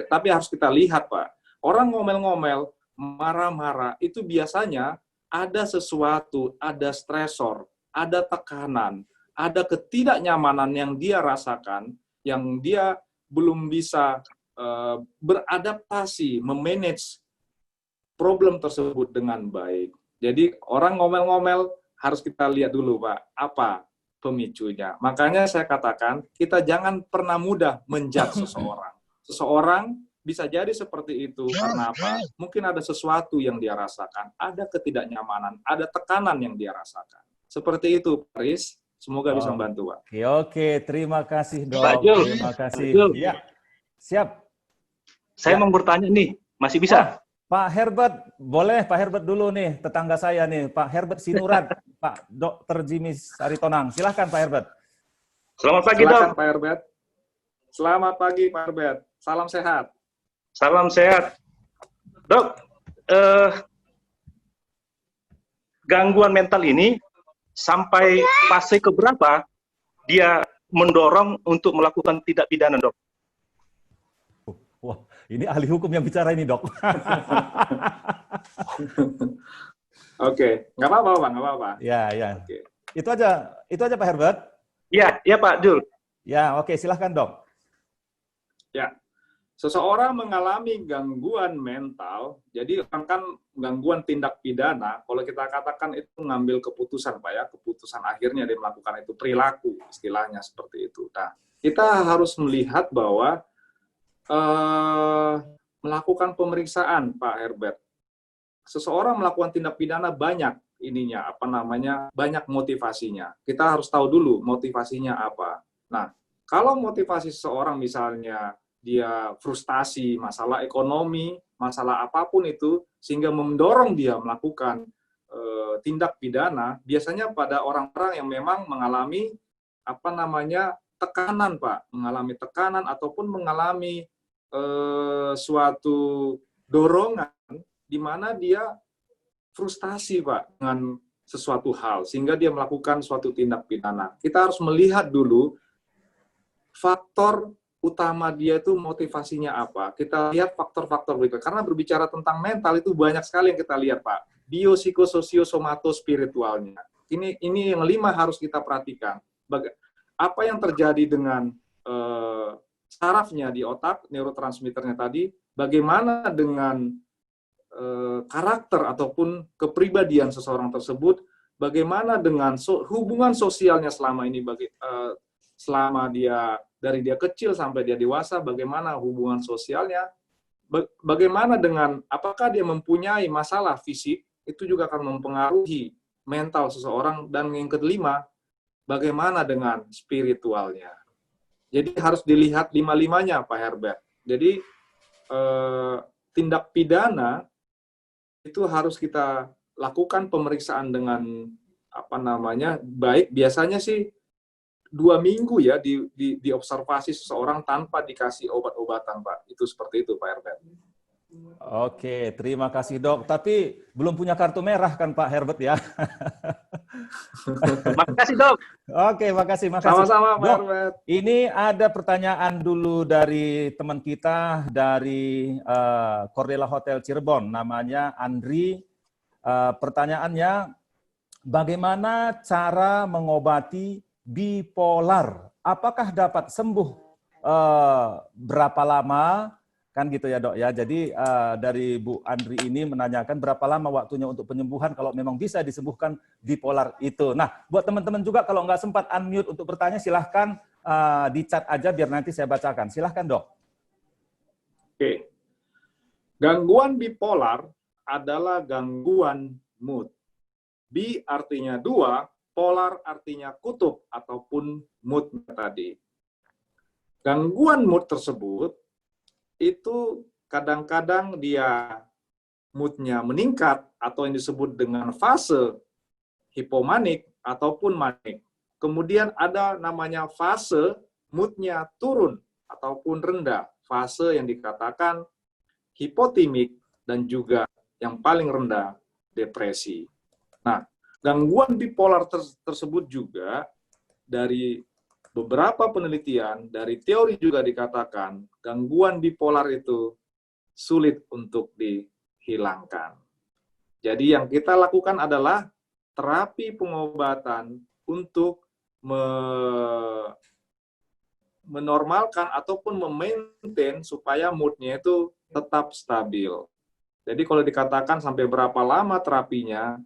Tapi harus kita lihat, Pak. Orang ngomel-ngomel, marah-marah, itu biasanya ada sesuatu, ada stresor, ada tekanan, ada ketidaknyamanan yang dia rasakan, yang dia belum bisa beradaptasi, memanage problem tersebut dengan baik. Jadi orang ngomel-ngomel harus kita lihat dulu, Pak, apa pemicunya. Makanya saya katakan, kita jangan pernah mudah menjudge seseorang. Seseorang bisa jadi seperti itu karena apa? Mungkin ada sesuatu yang dia rasakan, ada ketidaknyamanan, ada tekanan yang dia rasakan. Seperti itu, Pak Aris. Semoga bisa membantu, Pak. Oke, terima kasih, Dok. Pak Jul. Terima kasih. Pak Jul. Ya, siap. Saya Ya. mau bertanya nih, masih bisa? Pak Herbert, boleh Pak Herbert dulu nih, tetangga saya nih, Pak Herbert Sinurat, Pak Dr. Jimmy Aritonang. Silahkan Pak Herbert. Selamat pagi, Silakan, Dok. Pak Herbert. Selamat pagi, Pak Herbert. Salam sehat. Salam sehat. Dok, gangguan mental ini sampai fase keberapa dia mendorong untuk melakukan tindak pidana, Dok? Wah, ini ahli hukum yang bicara ini, Dok. Oke, nggak apa-apa, Pak, nggak apa-apa. Ya, ya. Oke. Itu aja Pak Herbert. Iya, iya Pak Jul. Ya, oke, silahkan, Dok. Ya, seseorang mengalami gangguan mental, jadi kan gangguan tindak pidana, kalau kita katakan itu mengambil keputusan, Pak ya, keputusan akhirnya dia melakukan itu, perilaku, istilahnya seperti itu. Nah, kita harus melihat bahwa melakukan pemeriksaan, Pak Herbert. Seseorang melakukan tindak pidana banyak ininya, banyak motivasinya. Kita harus tahu dulu motivasinya apa. Nah, kalau motivasi seseorang misalnya dia frustasi, masalah ekonomi, masalah apapun itu, sehingga mendorong dia melakukan tindak pidana, biasanya pada orang-orang yang memang mengalami tekanan, Pak, mengalami tekanan ataupun mengalami suatu dorongan di mana dia frustasi, Pak, dengan sesuatu hal sehingga dia melakukan suatu tindak pidana. Kita harus melihat dulu faktor utama dia itu motivasinya apa. Kita lihat faktor-faktor berikut. Karena berbicara tentang mental itu banyak sekali yang kita lihat, Pak. Biopsikososio-somato-spiritualnya. Ini yang 5 harus kita perhatikan. Apa yang terjadi dengan sarafnya di otak, neurotransmitternya tadi, bagaimana dengan karakter ataupun kepribadian seseorang tersebut, bagaimana dengan hubungan sosialnya selama ini, selama dari dia kecil sampai dia dewasa, bagaimana hubungan sosialnya, bagaimana dengan apakah dia mempunyai masalah fisik, itu juga akan mempengaruhi mental seseorang, dan yang kelima, bagaimana dengan spiritualnya. Jadi harus dilihat 5-5-nya, Pak Herbert. Jadi tindak pidana itu harus kita lakukan pemeriksaan dengan baik. Biasanya sih 2 minggu ya diobservasi seseorang tanpa dikasih obat-obatan, Pak. Itu seperti itu, Pak Herbert. Oke, terima kasih, Dok. Tapi belum punya kartu merah kan Pak Herbert ya? Makasih, Dok. Oke, makasih. Sama-sama, Pak Dok, Herbert. ini ada pertanyaan dulu dari teman kita dari Cordela Hotel Cirebon, namanya Andri. Pertanyaannya, bagaimana cara mengobati bipolar? Apakah dapat sembuh berapa lama? Kan gitu ya dok ya. Jadi dari Bu Andri ini menanyakan berapa lama waktunya untuk penyembuhan kalau memang bisa disembuhkan bipolar itu. Nah, buat teman-teman juga kalau nggak sempat unmute untuk bertanya, silahkan di chat aja biar nanti saya bacakan. Silahkan dok. Oke. Gangguan bipolar adalah gangguan mood. Bi artinya 2, polar artinya kutub ataupun mood tadi. Gangguan mood tersebut itu kadang-kadang dia moodnya meningkat atau yang disebut dengan fase hipomanik ataupun manik. Kemudian ada namanya fase moodnya turun ataupun rendah, fase yang dikatakan hipotimik dan juga yang paling rendah depresi. Nah, gangguan bipolar tersebut juga dari beberapa penelitian, dari teori juga dikatakan gangguan bipolar itu sulit untuk dihilangkan. Jadi yang kita lakukan adalah terapi pengobatan untuk menormalkan ataupun memaintain supaya moodnya itu tetap stabil. Jadi kalau dikatakan sampai berapa lama terapinya,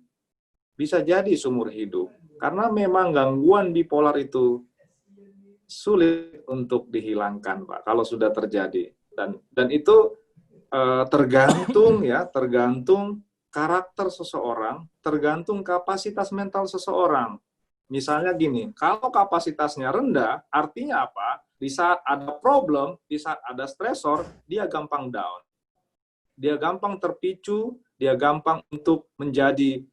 bisa jadi seumur hidup. Karena memang gangguan bipolar itu sulit untuk dihilangkan, Pak, kalau sudah terjadi. Dan itu tergantung ya, tergantung karakter seseorang, tergantung kapasitas mental seseorang. Misalnya gini, kalau kapasitasnya rendah, artinya apa? Di saat ada problem, di saat ada stresor, dia gampang down. Dia gampang terpicu, dia gampang untuk menjadi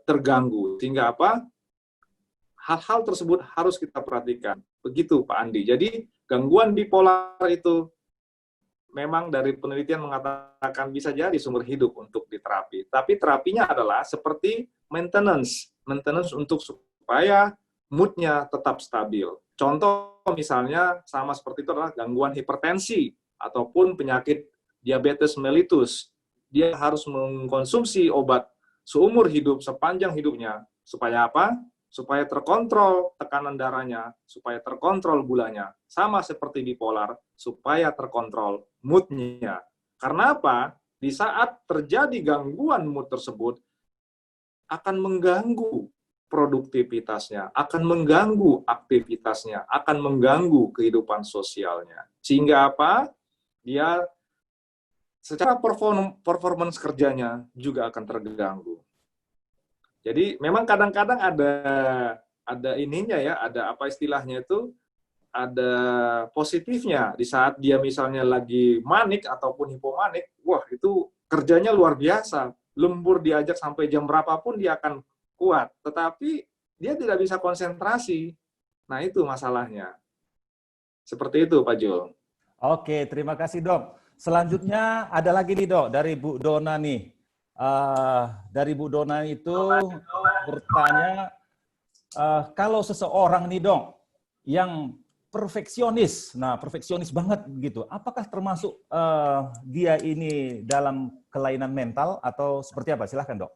terganggu. Sehingga apa? Hal-hal tersebut harus kita perhatikan. Begitu Pak Andi. Jadi gangguan bipolar itu memang dari penelitian mengatakan bisa jadi sumber hidup untuk diterapi. Tapi terapinya adalah seperti maintenance. Maintenance untuk supaya mood-nya tetap stabil. Contoh misalnya sama seperti itu adalah gangguan hipertensi ataupun penyakit diabetes mellitus. Dia harus mengkonsumsi obat seumur hidup, sepanjang hidupnya. Supaya apa? Supaya terkontrol tekanan darahnya, supaya terkontrol gulanya. Sama seperti bipolar, supaya terkontrol mood-nya. Karena apa? Di saat terjadi gangguan mood tersebut, akan mengganggu produktivitasnya, akan mengganggu aktivitasnya, akan mengganggu kehidupan sosialnya. Sehingga apa? Dia secara performance kerjanya juga akan terganggu. Jadi memang kadang-kadang ada ininya ya, ada apa istilahnya itu, ada positifnya. Di saat dia misalnya lagi manik ataupun hipomanik, wah itu kerjanya luar biasa. Lembur diajak sampai jam berapapun dia akan kuat. Tetapi dia tidak bisa konsentrasi. Nah itu masalahnya. Seperti itu Pak Jul. Oke, terima kasih dok. Selanjutnya ada lagi nih dok, dari Bu Dona nih. Dari Bu Dona itu bertanya, kalau seseorang nih dok, yang perfeksionis, nah perfeksionis banget gitu, apakah termasuk dia ini dalam kelainan mental atau seperti apa? Silahkan dok.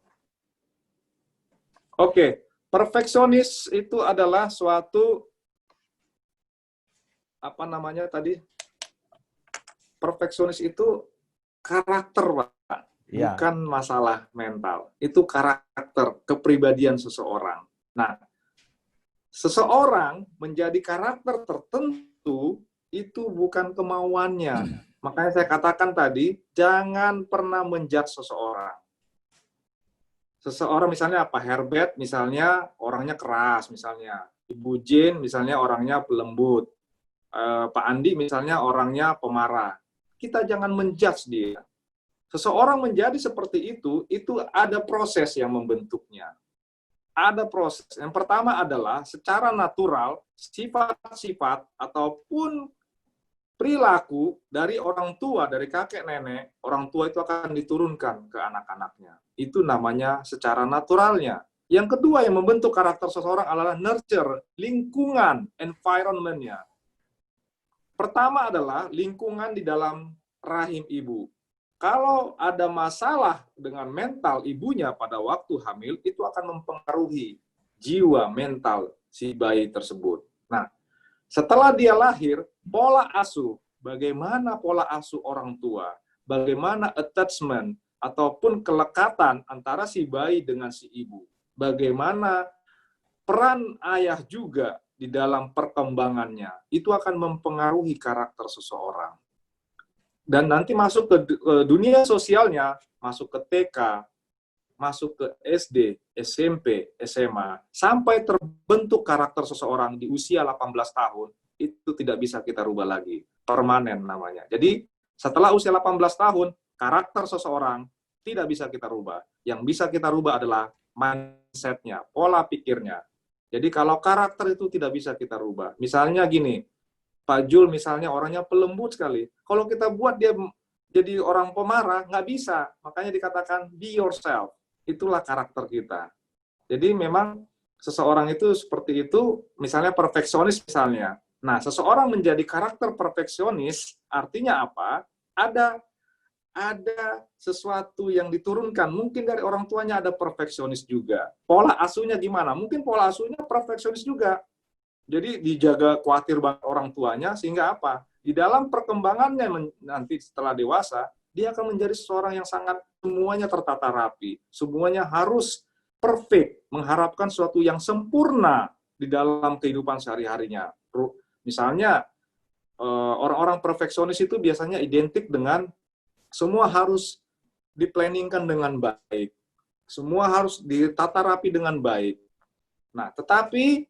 Oke, perfeksionis itu adalah suatu, apa namanya tadi, perfeksionis itu karakter, Pak. Ya. Bukan masalah mental. Itu karakter, kepribadian seseorang. Nah, seseorang menjadi karakter tertentu itu bukan kemauannya. Makanya saya katakan tadi, jangan pernah menjudge seseorang. Seseorang misalnya apa? Herbert misalnya orangnya keras misalnya. Ibu Jane misalnya orangnya lembut. Pak Andi misalnya orangnya pemarah. Kita jangan menjudge dia. Seseorang menjadi seperti itu ada proses yang membentuknya. Ada proses. Yang pertama adalah secara natural, sifat-sifat ataupun perilaku dari orang tua, dari kakek nenek, orang tua itu akan diturunkan ke anak-anaknya. Itu namanya secara naturalnya. Yang kedua yang membentuk karakter seseorang adalah nurture, lingkungan, environment-nya. Pertama adalah lingkungan di dalam rahim ibu. Kalau ada masalah dengan mental ibunya pada waktu hamil, itu akan mempengaruhi jiwa mental si bayi tersebut. Nah, setelah dia lahir, pola asuh, bagaimana pola asuh orang tua, bagaimana attachment ataupun kelekatan antara si bayi dengan si ibu. Bagaimana peran ayah juga di dalam perkembangannya. Itu akan mempengaruhi karakter seseorang. Dan nanti masuk ke dunia sosialnya, masuk ke TK, masuk ke SD, SMP, SMA, sampai terbentuk karakter seseorang di usia 18 tahun, itu tidak bisa kita rubah lagi. Permanen namanya. Jadi setelah usia 18 tahun, karakter seseorang tidak bisa kita rubah. Yang bisa kita rubah adalah mindset-nya, pola pikirnya. Jadi kalau karakter itu tidak bisa kita rubah. Misalnya gini, Pak Jul misalnya orangnya pelembut sekali. Kalau kita buat dia jadi orang pemarah, nggak bisa. Makanya dikatakan be yourself. Itulah karakter kita. Jadi memang seseorang itu seperti itu, misalnya perfeksionis misalnya. Nah, seseorang menjadi karakter perfeksionis, artinya apa? Ada sesuatu yang diturunkan. Mungkin dari orang tuanya ada perfeksionis juga. Pola asuhnya gimana? Mungkin pola asuhnya perfeksionis juga. Jadi dijaga khawatir banget orang tuanya, sehingga apa? Di dalam perkembangannya nanti setelah dewasa, dia akan menjadi seseorang yang sangat semuanya tertata rapi. Semuanya harus perfect, mengharapkan sesuatu yang sempurna di dalam kehidupan sehari-harinya. Misalnya, orang-orang perfeksionis itu biasanya identik dengan semua harus diplanningkan dengan baik. Semua harus ditata rapi dengan baik. Nah, tetapi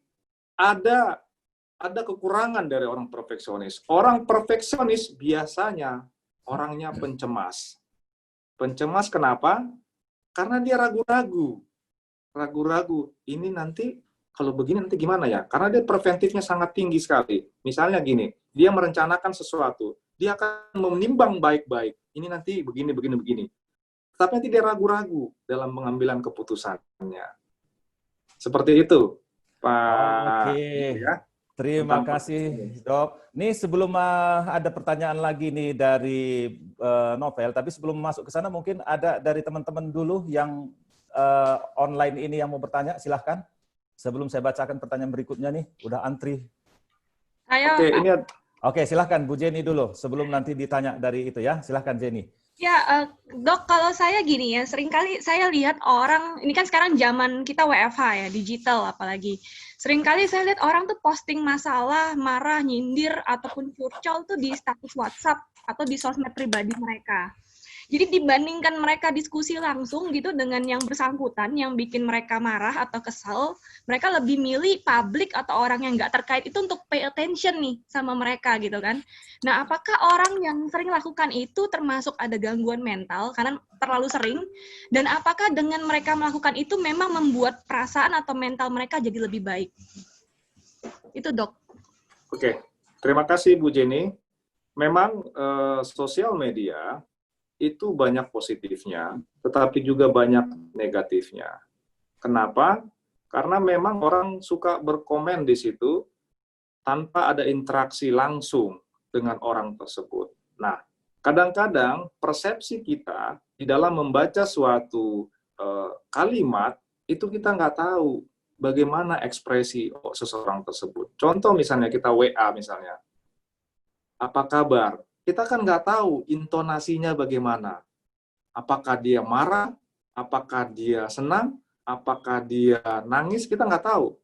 ada kekurangan dari orang perfeksionis. Orang perfeksionis biasanya orangnya pencemas. Pencemas kenapa? Karena dia ragu-ragu. Ragu-ragu, ini nanti kalau begini nanti gimana ya? Karena dia preventifnya sangat tinggi sekali. Misalnya gini, dia merencanakan sesuatu, dia akan menimbang baik-baik. Ini nanti begini, begini, begini. Tapi nanti dia ragu-ragu dalam pengambilan keputusannya. Seperti itu, Pak. Oke. Ya. Terima kasih, Dok. Nih sebelum ada pertanyaan lagi nih dari Novel, tapi sebelum masuk ke sana mungkin ada dari teman-teman dulu yang online ini yang mau bertanya, silahkan. Sebelum saya bacakan pertanyaan berikutnya nih, udah antri. Oke, silahkan Bu Jenny dulu, sebelum nanti ditanya dari itu ya. Silahkan Jenny. Ya, Dok, kalau saya gini ya, seringkali saya lihat orang, ini kan sekarang zaman kita WFH ya, digital apalagi. Seringkali saya lihat orang tuh posting masalah, marah, nyindir, ataupun curcol tuh di status WhatsApp atau di sosmed pribadi mereka. Jadi dibandingkan mereka diskusi langsung gitu dengan yang bersangkutan, yang bikin mereka marah atau kesal, mereka lebih milih publik atau orang yang nggak terkait itu untuk pay attention nih sama mereka gitu kan. Nah, apakah orang yang sering lakukan itu termasuk ada gangguan mental karena terlalu sering? Dan apakah dengan mereka melakukan itu memang membuat perasaan atau mental mereka jadi lebih baik? Itu, Dok. Oke, terima kasih Bu Jenny. Memang sosial media itu banyak positifnya, tetapi juga banyak negatifnya. Kenapa? Karena memang orang suka berkomen di situ tanpa ada interaksi langsung dengan orang tersebut. Nah, kadang-kadang persepsi kita di dalam membaca suatu kalimat, itu kita nggak tahu bagaimana ekspresi seseorang tersebut. Contoh misalnya kita WA misalnya, apa kabar? Kita kan nggak tahu intonasinya bagaimana. Apakah dia marah, apakah dia senang, apakah dia nangis, kita nggak tahu.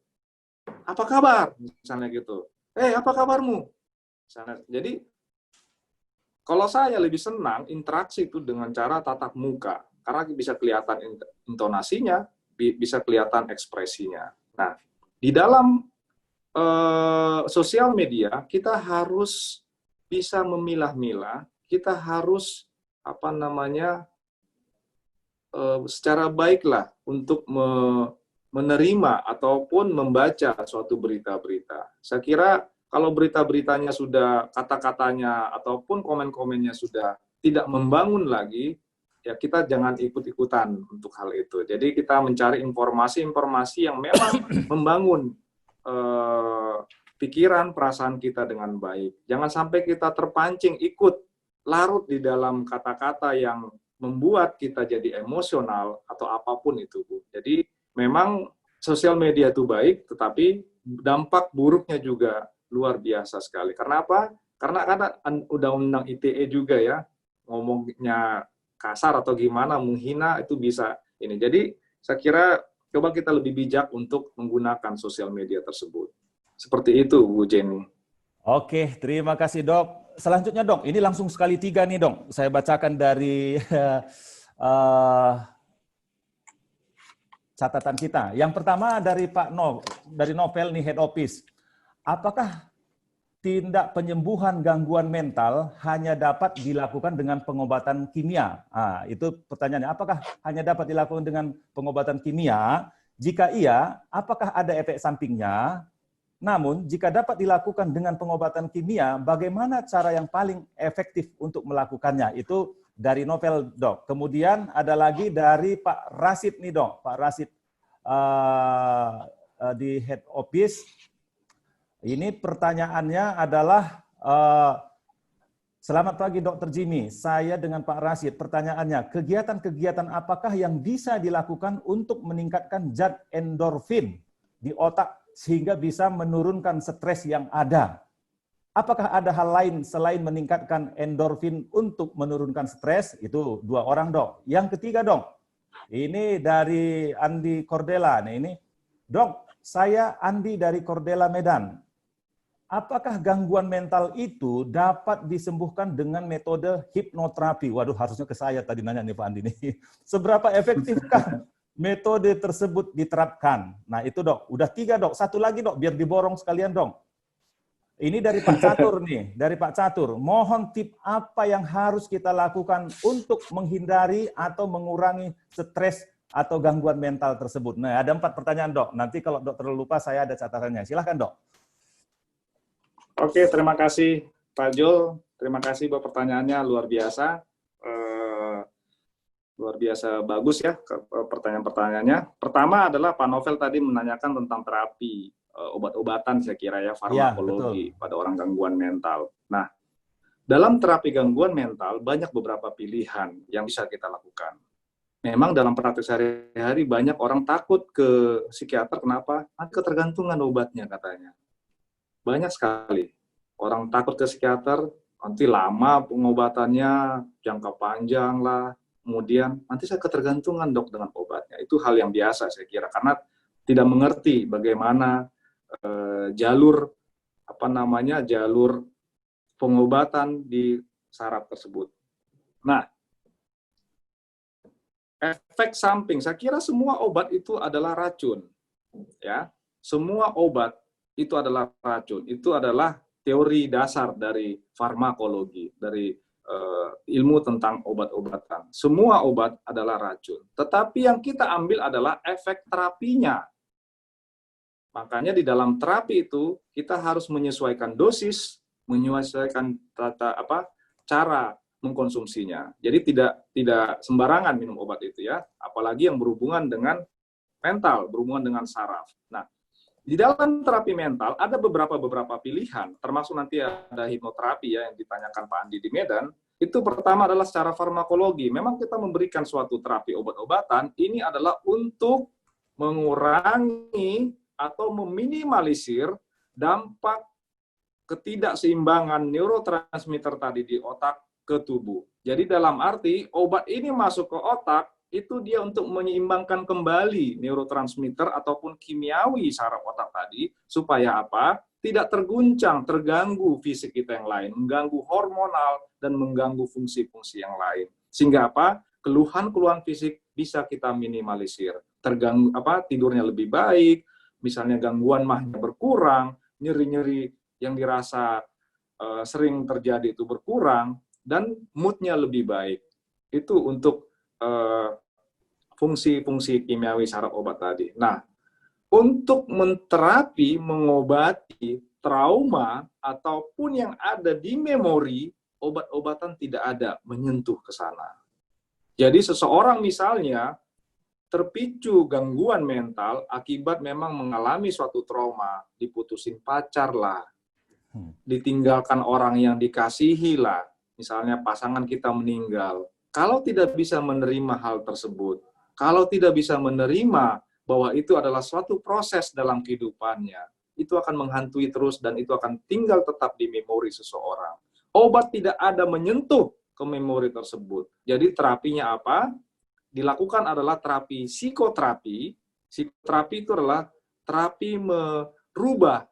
Apa kabar? Misalnya gitu. Apa kabarmu? Misalnya. Jadi, kalau saya lebih senang interaksi itu dengan cara tatap muka. Karena bisa kelihatan intonasinya, bisa kelihatan ekspresinya. Nah, di dalam sosial media, kita harus bisa memilah-milah, kita harus secara baiklah untuk menerima ataupun membaca suatu berita-berita. Saya kira kalau berita-beritanya sudah, kata-katanya ataupun komen-komennya sudah tidak membangun lagi, ya kita jangan ikut-ikutan untuk hal itu. Jadi kita mencari informasi-informasi yang memang membangun pikiran, perasaan kita dengan baik. Jangan sampai kita terpancing ikut larut di dalam kata-kata yang membuat kita jadi emosional atau apapun itu, Bu. Jadi memang sosial media itu baik, tetapi dampak buruknya juga luar biasa sekali. Karena apa? karena undang-undang ITE juga ya, ngomongnya kasar atau gimana, menghina itu bisa ini. Jadi saya kira coba kita lebih bijak untuk menggunakan sosial media tersebut. Seperti itu, Bu Jenny. Oke, terima kasih Dok. Selanjutnya Dok, ini langsung sekali 3 nih Dok. Saya bacakan dari catatan kita. Yang pertama dari Pak dari Novel nih, Head Office. Apakah tindak penyembuhan gangguan mental hanya dapat dilakukan dengan pengobatan kimia? Itu pertanyaannya. Apakah hanya dapat dilakukan dengan pengobatan kimia? Jika iya, apakah ada efek sampingnya? Namun, jika dapat dilakukan dengan pengobatan kimia, bagaimana cara yang paling efektif untuk melakukannya? Itu dari Novel, Dok. Kemudian ada lagi dari Pak Rasid nih, Dok. Pak Rasid di Head Office. Ini pertanyaannya adalah, selamat pagi Dr. Jimmy, saya dengan Pak Rasid. Pertanyaannya, kegiatan-kegiatan apakah yang bisa dilakukan untuk meningkatkan zat endorfin di otak sehingga bisa menurunkan stres yang ada? Apakah ada hal lain selain meningkatkan endorfin untuk menurunkan stres? Itu 2 orang, Dok. Yang ketiga, Dok, ini dari Andi Cordela. Nah, ini, Dok, saya Andi dari Cordela, Medan. Apakah gangguan mental itu dapat disembuhkan dengan metode hipnoterapi? Waduh, harusnya ke saya tadi nanya nih Pak Andi nih. Seberapa efektifkah metode tersebut diterapkan? Nah itu Dok, udah 3 Dok. Satu lagi Dok, biar diborong sekalian Dok. Ini dari Pak Catur nih, dari Pak Catur. Mohon tip apa yang harus kita lakukan untuk menghindari atau mengurangi stres atau gangguan mental tersebut. Nah ada 4 pertanyaan Dok. Nanti kalau Dok terlupa saya ada catatannya. Silahkan Dok. Oke, terima kasih Pak Jul. Terima kasih buat pertanyaannya, luar biasa. Luar biasa bagus ya pertanyaan-pertanyaannya. Pertama adalah Pak Novel tadi menanyakan tentang terapi, obat-obatan saya kira ya, farmakologi pada orang gangguan mental. Nah, dalam terapi gangguan mental banyak beberapa pilihan yang bisa kita lakukan. Memang dalam praktek sehari-hari banyak orang takut ke psikiater, kenapa? Ada ketergantungan obatnya katanya. Banyak sekali orang takut ke psikiater, nanti lama pengobatannya, jangka panjang lah, kemudian nanti saya ketergantungan Dok dengan obatnya. Itu hal yang biasa saya kira, karena tidak mengerti bagaimana jalur pengobatan di saraf tersebut. Nah, efek samping, saya kira semua obat itu adalah racun, ya. Semua obat itu adalah racun. Itu adalah teori dasar dari farmakologi, dari ilmu tentang obat-obatan. Semua obat adalah racun. Tetapi yang kita ambil adalah efek terapinya. Makanya di dalam terapi itu kita harus menyesuaikan dosis, menyesuaikan cara mengkonsumsinya. Jadi tidak sembarangan minum obat itu ya, apalagi yang berhubungan dengan mental, berhubungan dengan saraf. Nah, di dalam terapi mental ada beberapa pilihan, termasuk nanti ada hipnoterapi ya yang ditanyakan Pak Andi di Medan. Itu pertama adalah secara farmakologi. Memang kita memberikan suatu terapi obat-obatan, ini adalah untuk mengurangi atau meminimalisir dampak ketidakseimbangan neurotransmitter tadi di otak ke tubuh. Jadi dalam arti obat ini masuk ke otak, itu dia untuk menyeimbangkan kembali neurotransmitter ataupun kimiawi saraf otak tadi, supaya apa? Tidak terguncang, terganggu fisik kita yang lain, mengganggu hormonal, dan mengganggu fungsi-fungsi yang lain. Sehingga apa? Keluhan-keluhan fisik bisa kita minimalisir. Terganggu tidurnya lebih baik, misalnya gangguan mahnya berkurang, nyeri-nyeri yang dirasa sering terjadi itu berkurang, dan moodnya lebih baik. Itu untuk fungsi-fungsi kimiawi saraf obat tadi. Nah, untuk menterapi, mengobati trauma ataupun yang ada di memori, obat-obatan tidak ada menyentuh ke sana. Jadi seseorang misalnya terpicu gangguan mental akibat memang mengalami suatu trauma, diputusin pacar lah, ditinggalkan orang yang dikasihi lah, misalnya pasangan kita meninggal. Kalau tidak bisa menerima hal tersebut, kalau tidak bisa menerima bahwa itu adalah suatu proses dalam kehidupannya, itu akan menghantui terus dan itu akan tinggal tetap di memori seseorang. Obat tidak ada menyentuh ke memori tersebut. Jadi terapinya apa? Dilakukan adalah terapi psikoterapi. Psikoterapi itu adalah terapi merubah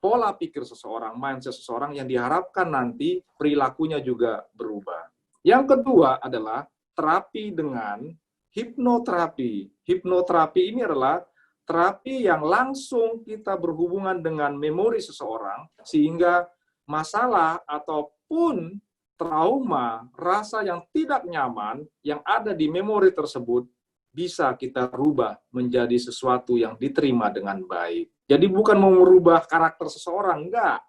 pola pikir seseorang, mindset seseorang yang diharapkan nanti perilakunya juga berubah. Yang kedua adalah terapi dengan hipnoterapi. Hipnoterapi ini adalah terapi yang langsung kita berhubungan dengan memori seseorang, sehingga masalah ataupun trauma, rasa yang tidak nyaman yang ada di memori tersebut bisa kita rubah menjadi sesuatu yang diterima dengan baik. Jadi bukan mau merubah karakter seseorang, enggak.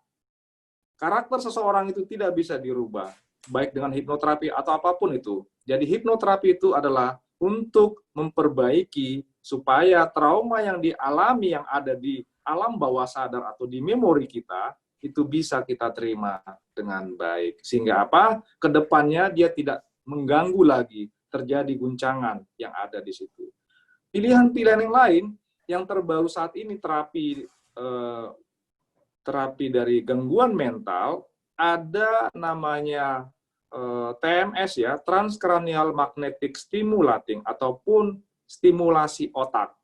Karakter seseorang itu tidak bisa dirubah, baik dengan hipnoterapi atau apapun itu. Jadi hipnoterapi itu adalah untuk memperbaiki supaya trauma yang dialami yang ada di alam bawah sadar atau di memori kita itu bisa kita terima dengan baik. Sehingga apa? Kedepannya dia tidak mengganggu lagi, terjadi guncangan yang ada di situ. Pilihan-pilihan yang lain, yang terbaru saat ini terapi dari gangguan mental, ada namanya TMS ya, transcranial magnetic stimulating ataupun stimulasi otak.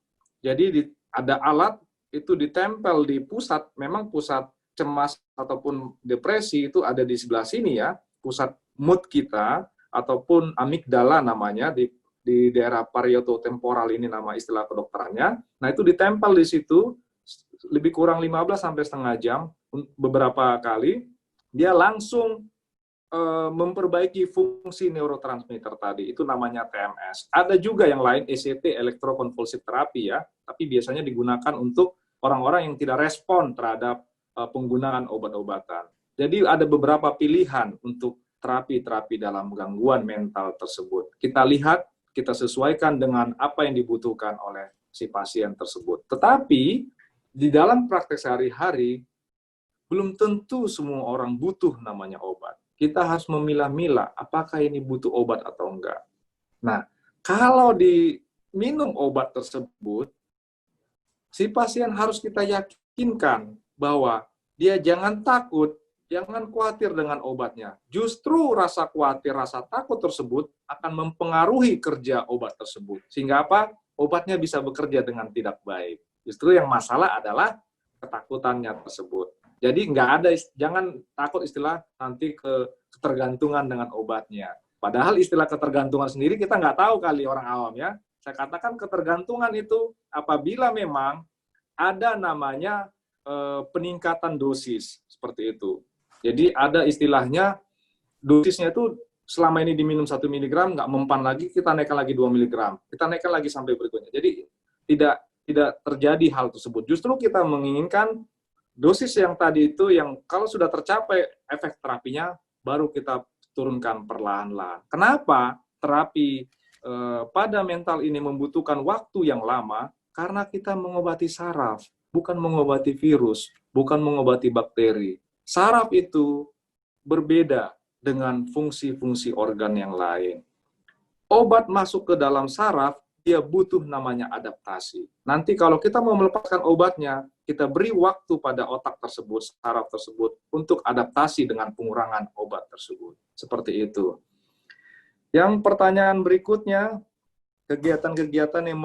Jadi ada alat itu ditempel di pusat, memang pusat cemas ataupun depresi itu ada di sebelah sini ya, pusat mood kita ataupun amigdala namanya di daerah parieto-temporal ini nama istilah kedokterannya. Nah itu ditempel di situ lebih kurang 15 sampai setengah jam beberapa kali, dia langsung memperbaiki fungsi neurotransmitter tadi, itu namanya TMS. Ada juga yang lain, ECT, elektrokonvulsif terapi ya, tapi biasanya digunakan untuk orang-orang yang tidak respon terhadap penggunaan obat-obatan. Jadi ada beberapa pilihan untuk terapi-terapi dalam gangguan mental tersebut. Kita lihat, kita sesuaikan dengan apa yang dibutuhkan oleh si pasien tersebut. Tetapi di dalam praktek sehari-hari, belum tentu semua orang butuh namanya obat. Kita harus memilah-milah apakah ini butuh obat atau enggak. Nah, kalau diminum obat tersebut, si pasien harus kita yakinkan bahwa dia jangan takut, jangan khawatir dengan obatnya. Justru rasa khawatir, rasa takut tersebut akan mempengaruhi kerja obat tersebut. Sehingga apa? Obatnya bisa bekerja dengan tidak baik. Justru yang masalah adalah ketakutannya tersebut. Jadi jangan takut istilah nanti ketergantungan dengan obatnya. Padahal istilah ketergantungan sendiri kita nggak tahu kali orang awam ya. Saya katakan ketergantungan itu apabila memang ada namanya peningkatan dosis seperti itu. Jadi ada istilahnya dosisnya itu selama ini diminum 1 mg nggak mempan lagi, kita naikkan lagi 2 mg. Kita naikkan lagi sampai berikutnya. Jadi tidak terjadi hal tersebut. Justru kita menginginkan dosis yang tadi itu yang kalau sudah tercapai efek terapinya baru kita turunkan perlahan-lahan. Kenapa terapi pada mental ini membutuhkan waktu yang lama? Karena kita mengobati saraf, bukan mengobati virus, bukan mengobati bakteri. Saraf itu berbeda dengan fungsi-fungsi organ yang lain. Obat masuk ke dalam saraf, dia butuh namanya adaptasi. Nanti kalau kita mau melepaskan obatnya, kita beri waktu pada otak tersebut, saraf tersebut, untuk adaptasi dengan pengurangan obat tersebut. Seperti itu. Yang pertanyaan berikutnya, kegiatan-kegiatan yang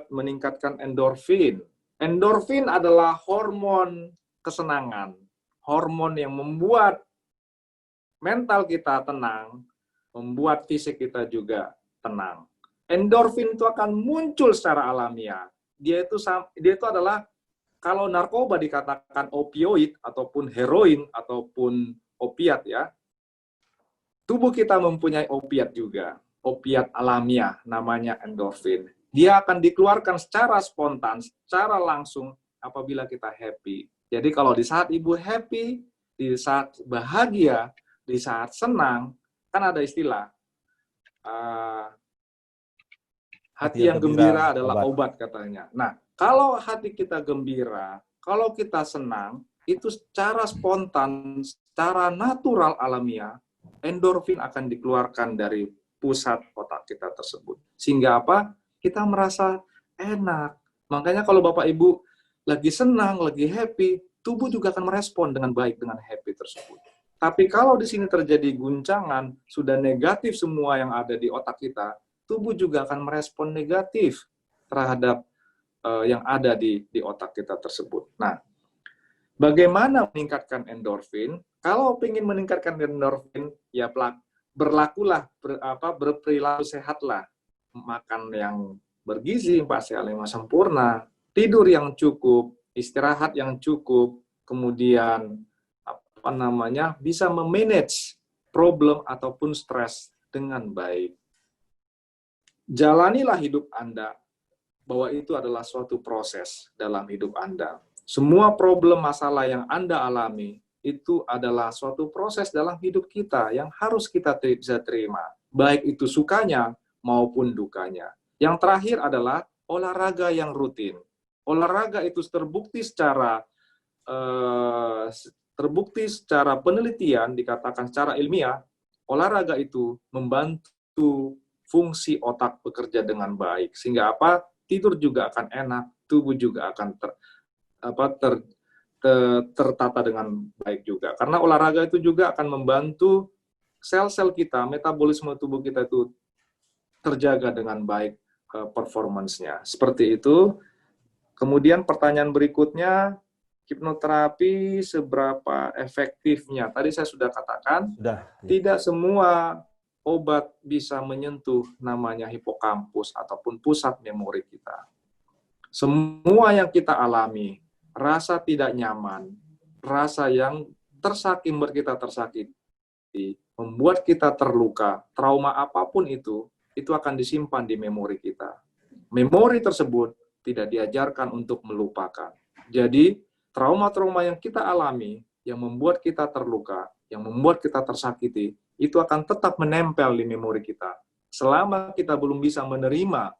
meningkatkan endorfin. Endorfin adalah hormon kesenangan, hormon yang membuat mental kita tenang, membuat fisik kita juga tenang. Endorfin itu akan muncul secara alamiah. Dia itu adalah, kalau narkoba dikatakan opioid ataupun heroin ataupun opiat ya. Tubuh kita mempunyai opiat juga, opiat alamiah namanya endorfin. Dia akan dikeluarkan secara spontan, secara langsung apabila kita happy. Jadi kalau di saat ibu happy, di saat bahagia, di saat senang, kan ada istilah hati yang gembira adalah obat katanya. Nah, kalau hati kita gembira, kalau kita senang, itu secara spontan, secara natural alamiah, endorfin akan dikeluarkan dari pusat otak kita tersebut. Sehingga apa? Kita merasa enak. Makanya kalau Bapak Ibu lagi senang, lagi happy, tubuh juga akan merespon dengan baik dengan happy tersebut. Tapi kalau di sini terjadi guncangan, sudah negatif semua yang ada di otak kita, tubuh juga akan merespon negatif terhadap yang ada di otak kita tersebut. Nah, bagaimana meningkatkan endorfin? Kalau ingin meningkatkan endorfin, ya berlakulah, berperilaku sehatlah. Makan yang bergizi, 4 sehat 5 sempurna, tidur yang cukup, istirahat yang cukup, kemudian bisa memanage problem ataupun stres dengan baik. Jalanilah hidup Anda bahwa itu adalah suatu proses dalam hidup Anda. Semua problem masalah yang Anda alami itu adalah suatu proses dalam hidup kita yang harus kita bisa terima, baik itu sukanya maupun dukanya. Yang terakhir adalah olahraga yang rutin. Olahraga itu terbukti secara penelitian, dikatakan secara ilmiah, olahraga itu membantu fungsi otak bekerja dengan baik. Sehingga tidur juga akan enak, tubuh juga akan tertata dengan baik juga. Karena olahraga itu juga akan membantu sel-sel kita, metabolisme tubuh kita itu terjaga dengan baik performance-nya. Seperti itu. Kemudian pertanyaan berikutnya, hipnoterapi seberapa efektifnya? Tadi saya sudah katakan, tidak semua obat bisa menyentuh namanya hipokampus ataupun pusat memori kita. Semua yang kita alami, rasa tidak nyaman, rasa yang membuat kita tersakiti, membuat kita terluka, trauma apapun itu akan disimpan di memori kita. Memori tersebut tidak diajarkan untuk melupakan. Jadi, trauma-trauma yang kita alami, yang membuat kita terluka, yang membuat kita tersakiti, itu akan tetap menempel di memori kita. Selama kita belum bisa menerima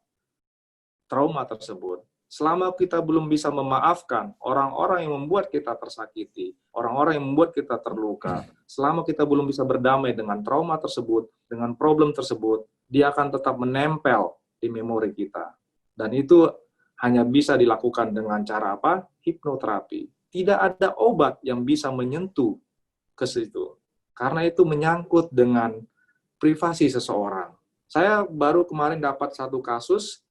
trauma tersebut, selama kita belum bisa memaafkan orang-orang yang membuat kita tersakiti, orang-orang yang membuat kita terluka, selama kita belum bisa berdamai dengan trauma tersebut, dengan problem tersebut, dia akan tetap menempel di memori kita. Dan itu hanya bisa dilakukan dengan cara hipnoterapi. Tidak ada obat yang bisa menyentuh ke situ. Karena itu menyangkut dengan privasi seseorang. Saya baru kemarin dapat satu kasus,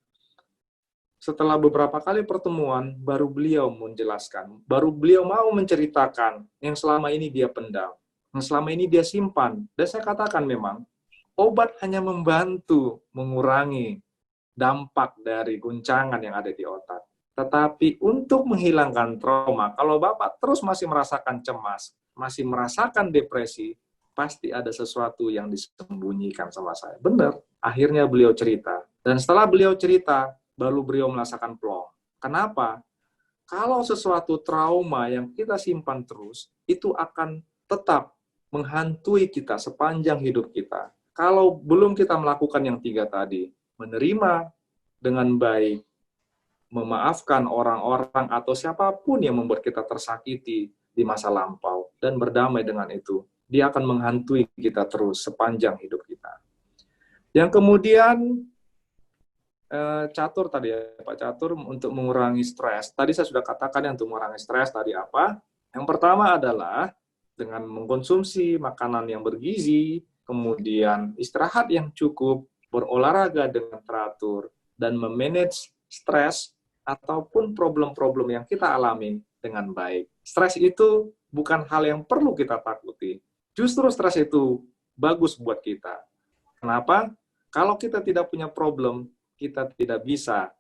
setelah beberapa kali pertemuan, baru beliau menjelaskan, baru beliau mau menceritakan yang selama ini dia pendam, yang selama ini dia simpan. Dan saya katakan memang, obat hanya membantu mengurangi dampak dari guncangan yang ada di otak. Tetapi untuk menghilangkan trauma, kalau Bapak terus masih merasakan cemas, masih merasakan depresi, pasti ada sesuatu yang disembunyikan sama saya. Benar, akhirnya beliau cerita. Dan setelah beliau cerita, baru beliau merasakan plong. Kenapa? Kalau sesuatu trauma yang kita simpan terus, itu akan tetap menghantui kita sepanjang hidup kita. Kalau belum kita melakukan yang 3 tadi, menerima dengan baik, memaafkan orang-orang atau siapapun yang membuat kita tersakiti di masa lampau, dan berdamai dengan itu, dia akan menghantui kita terus sepanjang hidup kita. Yang kemudian, catur tadi ya, Pak Catur, untuk mengurangi stres. Tadi saya sudah katakan yang untuk mengurangi stres tadi apa? Yang pertama adalah dengan mengkonsumsi makanan yang bergizi, kemudian istirahat yang cukup, berolahraga dengan teratur, dan memanage stres ataupun problem-problem yang kita alami dengan baik. Stres itu bukan hal yang perlu kita takuti. Justru stres itu bagus buat kita. Kenapa? Kalau kita tidak punya problem, kita tidak bisa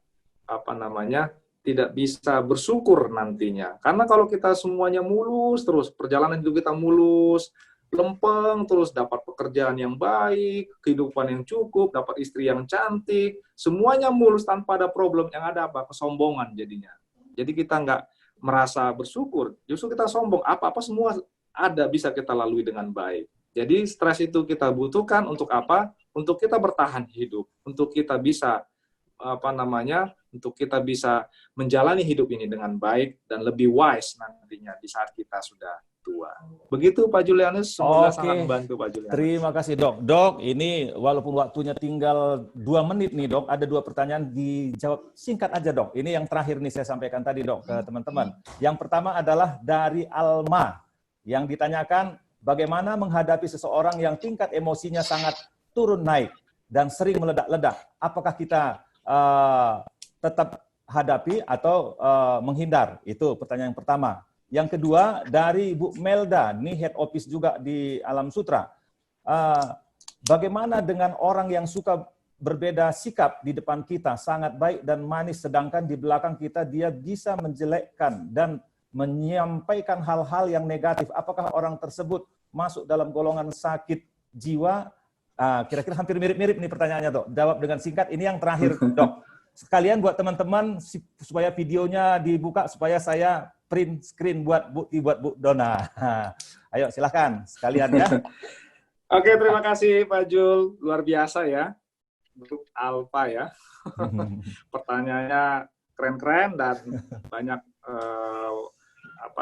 tidak bisa bersyukur nantinya. Karena kalau kita semuanya mulus terus, perjalanan hidup kita mulus, lempeng terus, dapat pekerjaan yang baik, kehidupan yang cukup, dapat istri yang cantik, semuanya mulus tanpa ada problem, yang ada kesombongan jadinya. Jadi kita nggak merasa bersyukur, justru kita sombong, apa-apa semua ada bisa kita lalui dengan baik. Jadi stres itu kita butuhkan untuk apa? Untuk kita bertahan hidup, untuk kita bisa untuk kita bisa menjalani hidup ini dengan baik dan lebih wise nantinya di saat kita sudah tua. Begitu Pak Julianus, semoga sangat membantu Pak Julianus. Terima kasih Dok. Dok, ini walaupun waktunya tinggal 2 menit nih Dok, ada 2 pertanyaan, dijawab singkat aja Dok. Ini yang terakhir nih saya sampaikan tadi Dok ke teman-teman. Yang pertama adalah dari Alma, yang ditanyakan bagaimana menghadapi seseorang yang tingkat emosinya sangat turun naik dan sering meledak-ledak. Apakah kita tetap hadapi atau menghindar? Itu pertanyaan yang pertama. Yang kedua dari Bu Melda, ini head office juga di Alam Sutra. Bagaimana dengan orang yang suka berbeda sikap di depan kita, sangat baik dan manis, sedangkan di belakang kita dia bisa menjelekkan dan menyampaikan hal-hal yang negatif. Apakah orang tersebut masuk dalam golongan sakit jiwa? Kira-kira hampir mirip-mirip nih pertanyaannya Dok. Jawab dengan singkat. Ini yang terakhir Dok. Sekalian buat teman-teman supaya videonya dibuka, supaya saya print screen buat Bu Dona. Ayo silahkan sekalian ya. Oke, terima kasih Pak Jul, luar biasa ya, grup Alpha ya. Pertanyaannya keren-keren dan banyak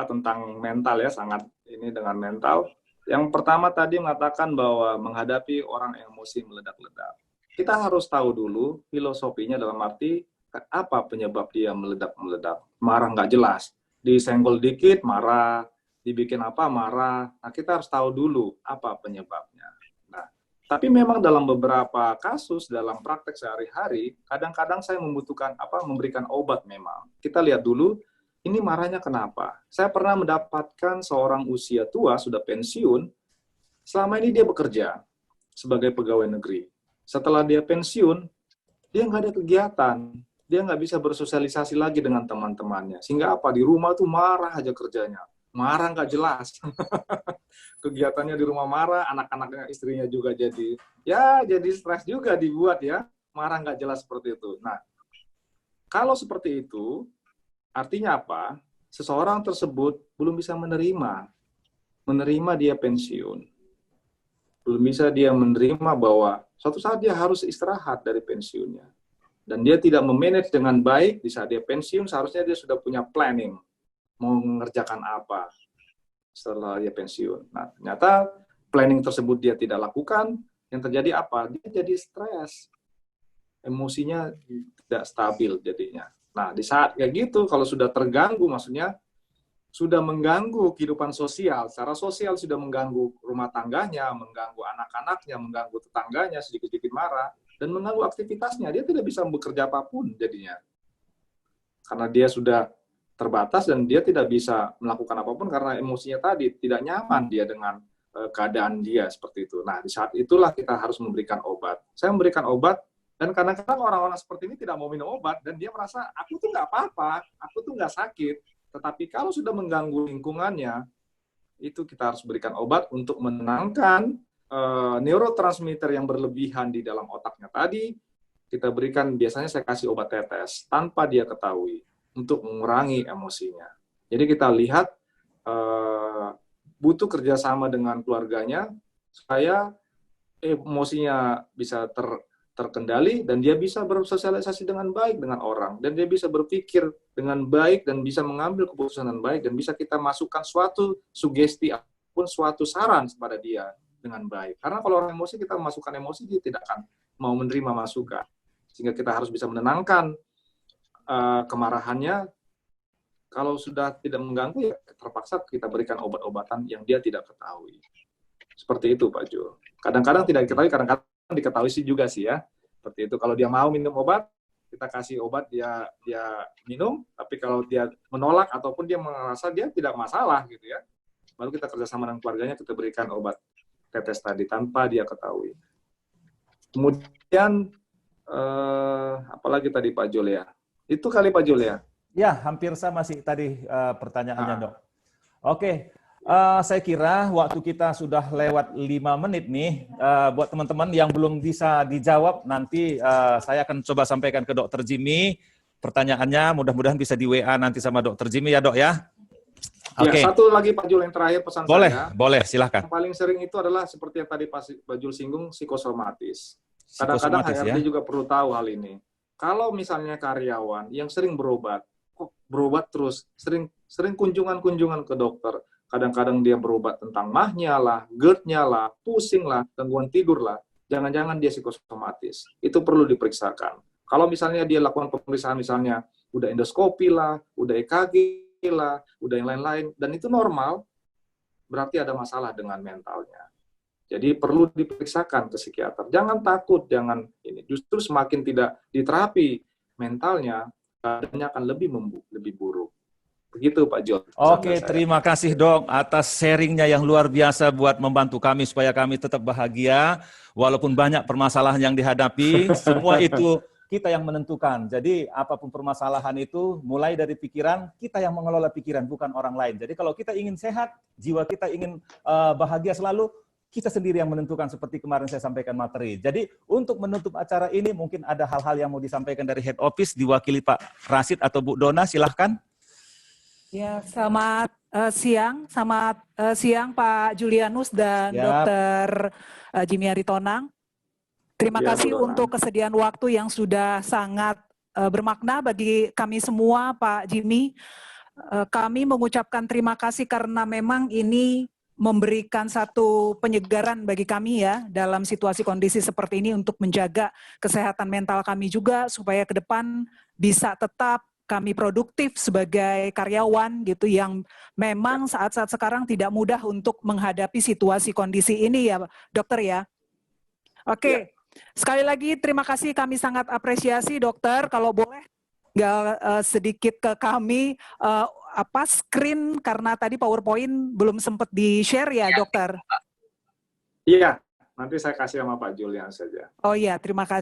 tentang mental ya, sangat ini dengan mental. Yang pertama tadi mengatakan bahwa menghadapi orang emosi meledak-ledak. Kita harus tahu dulu filosofinya dalam arti apa penyebab dia meledak-meledak. Marah nggak jelas. Disenggol dikit, marah. Dibikin apa, marah. Nah, kita harus tahu dulu apa penyebabnya. Nah, tapi memang dalam beberapa kasus, dalam praktek sehari-hari, kadang-kadang saya memberikan obat memang. Kita lihat dulu, ini marahnya kenapa. Saya pernah mendapatkan seorang usia tua, sudah pensiun, selama ini dia bekerja sebagai pegawai negeri. Setelah dia pensiun, dia nggak ada kegiatan. Dia nggak bisa bersosialisasi lagi dengan teman-temannya. Sehingga apa? Di rumah tuh marah aja kerjanya. Marah nggak jelas. Kegiatannya di rumah marah, anak-anaknya, istrinya juga jadi stres juga dibuat ya. Marah nggak jelas seperti itu. Nah, kalau seperti itu, artinya apa? Seseorang tersebut belum bisa menerima dia pensiun. Belum bisa dia menerima bahwa suatu saat dia harus istirahat dari pensiunnya. Dan dia tidak memanage dengan baik di saat dia pensiun, seharusnya dia sudah punya planning. Mau mengerjakan apa setelah dia pensiun. Nah, ternyata planning tersebut dia tidak lakukan, yang terjadi apa? Dia jadi stres. Emosinya tidak stabil jadinya. Nah, di saat kayak gitu, kalau sudah terganggu, maksudnya sudah mengganggu kehidupan sosial, secara sosial sudah mengganggu rumah tangganya, mengganggu anak-anaknya, mengganggu tetangganya, sedikit-sedikit marah, dan mengganggu aktivitasnya. Dia tidak bisa bekerja apapun jadinya. Karena dia sudah terbatas dan dia tidak bisa melakukan apapun karena emosinya tadi, tidak nyaman dia dengan keadaan dia seperti itu. Nah, di saat itulah kita harus memberikan obat. Saya memberikan obat, dan kadang-kadang orang-orang seperti ini tidak mau minum obat, dan dia merasa, aku tuh nggak apa-apa, aku tuh nggak sakit. Tetapi kalau sudah mengganggu lingkungannya, itu kita harus berikan obat untuk menenangkan neurotransmitter yang berlebihan di dalam otaknya tadi. Kita berikan, biasanya saya kasih obat tetes, tanpa dia ketahui, untuk mengurangi emosinya. Jadi kita lihat, butuh kerjasama dengan keluarganya, supaya emosinya bisa terkendali, dan dia bisa bersosialisasi dengan baik dengan orang, dan dia bisa berpikir dengan baik, dan bisa mengambil keputusan dengan baik, dan bisa kita masukkan suatu sugesti ataupun suatu saran kepada dia dengan baik. Karena kalau orang emosi, kita masukkan emosi, dia tidak akan mau menerima masukan. Sehingga kita harus bisa menenangkan kemarahannya. Kalau sudah tidak mengganggu, ya terpaksa kita berikan obat-obatan yang dia tidak ketahui. Seperti itu, Pak Jo. Kadang-kadang tidak diketahui, kadang-kadang diketahui sih juga sih ya. Seperti itu. Kalau dia mau minum obat, kita kasih obat, dia minum. Tapi kalau dia menolak ataupun dia merasa dia tidak masalah gitu ya, baru kita kerjasama dengan keluarganya, kita berikan obat tetes tadi tanpa dia ketahui. Kemudian apalagi tadi Pak Jul ya? Itu kali Pak Jul ya? Ya, hampir sama sih tadi pertanyaannya, Dok. Oke, saya kira waktu kita sudah lewat 5 menit nih. Buat teman-teman yang belum bisa dijawab, nanti saya akan coba sampaikan ke Dr. Jimmy pertanyaannya. Mudah-mudahan bisa di WA nanti sama Dr. Jimmy ya, Dok ya. Oke. Ya, satu lagi Pak Jul yang terakhir pesan saya. Boleh, silahkan. Yang paling sering itu adalah seperti yang tadi Pak Jul singgung, psikosomatis. Kadang-kadang HRD juga perlu tahu hal ini. Kalau misalnya karyawan yang sering berobat, kok berobat terus, sering kunjungan-kunjungan ke dokter, kadang-kadang dia berobat tentang mahnya lah, GERD-nya lah, pusing lah, gangguan tidur lah, jangan-jangan dia psikosomatis. Itu perlu diperiksakan. Kalau misalnya dia lakukan pemeriksaan misalnya udah endoskopi lah, udah EKG lah, udah yang lain-lain, dan itu normal, berarti ada masalah dengan mentalnya. Jadi perlu diperiksakan ke psikiater. Jangan takut, jangan ini. Justru semakin tidak diterapi mentalnya, keadaannya akan lebih buruk. Begitu Pak John. Oke, terima kasih Dok atas sharingnya yang luar biasa buat membantu kami supaya kami tetap bahagia walaupun banyak permasalahan yang dihadapi. Semua itu kita yang menentukan. Jadi apapun permasalahan itu mulai dari pikiran, kita yang mengelola pikiran, bukan orang lain. Jadi kalau kita ingin sehat, jiwa kita ingin bahagia selalu, kita sendiri yang menentukan seperti kemarin saya sampaikan materi. Jadi untuk menutup acara ini mungkin ada hal-hal yang mau disampaikan dari head office diwakili Pak Rashid atau Bu Dona, silahkan. Ya, selamat siang Pak Julianus dan Dr. Jimmy Aritonang. Terima kasih untuk kesediaan waktu yang sudah sangat bermakna bagi kami semua, Pak Jimmy. Kami mengucapkan terima kasih karena memang ini memberikan satu penyegaran bagi kami ya dalam situasi kondisi seperti ini untuk menjaga kesehatan mental kami juga supaya ke depan bisa tetap kami produktif sebagai karyawan gitu yang memang saat-saat sekarang tidak mudah untuk menghadapi situasi kondisi ini ya dokter ya. Oke, sekali lagi terima kasih, kami sangat apresiasi dokter. Kalau boleh sedikit ke kami screen karena tadi PowerPoint belum sempat di-share ya dokter. Iya, nanti saya kasih sama Pak Julian saja. Oh iya, terima kasih.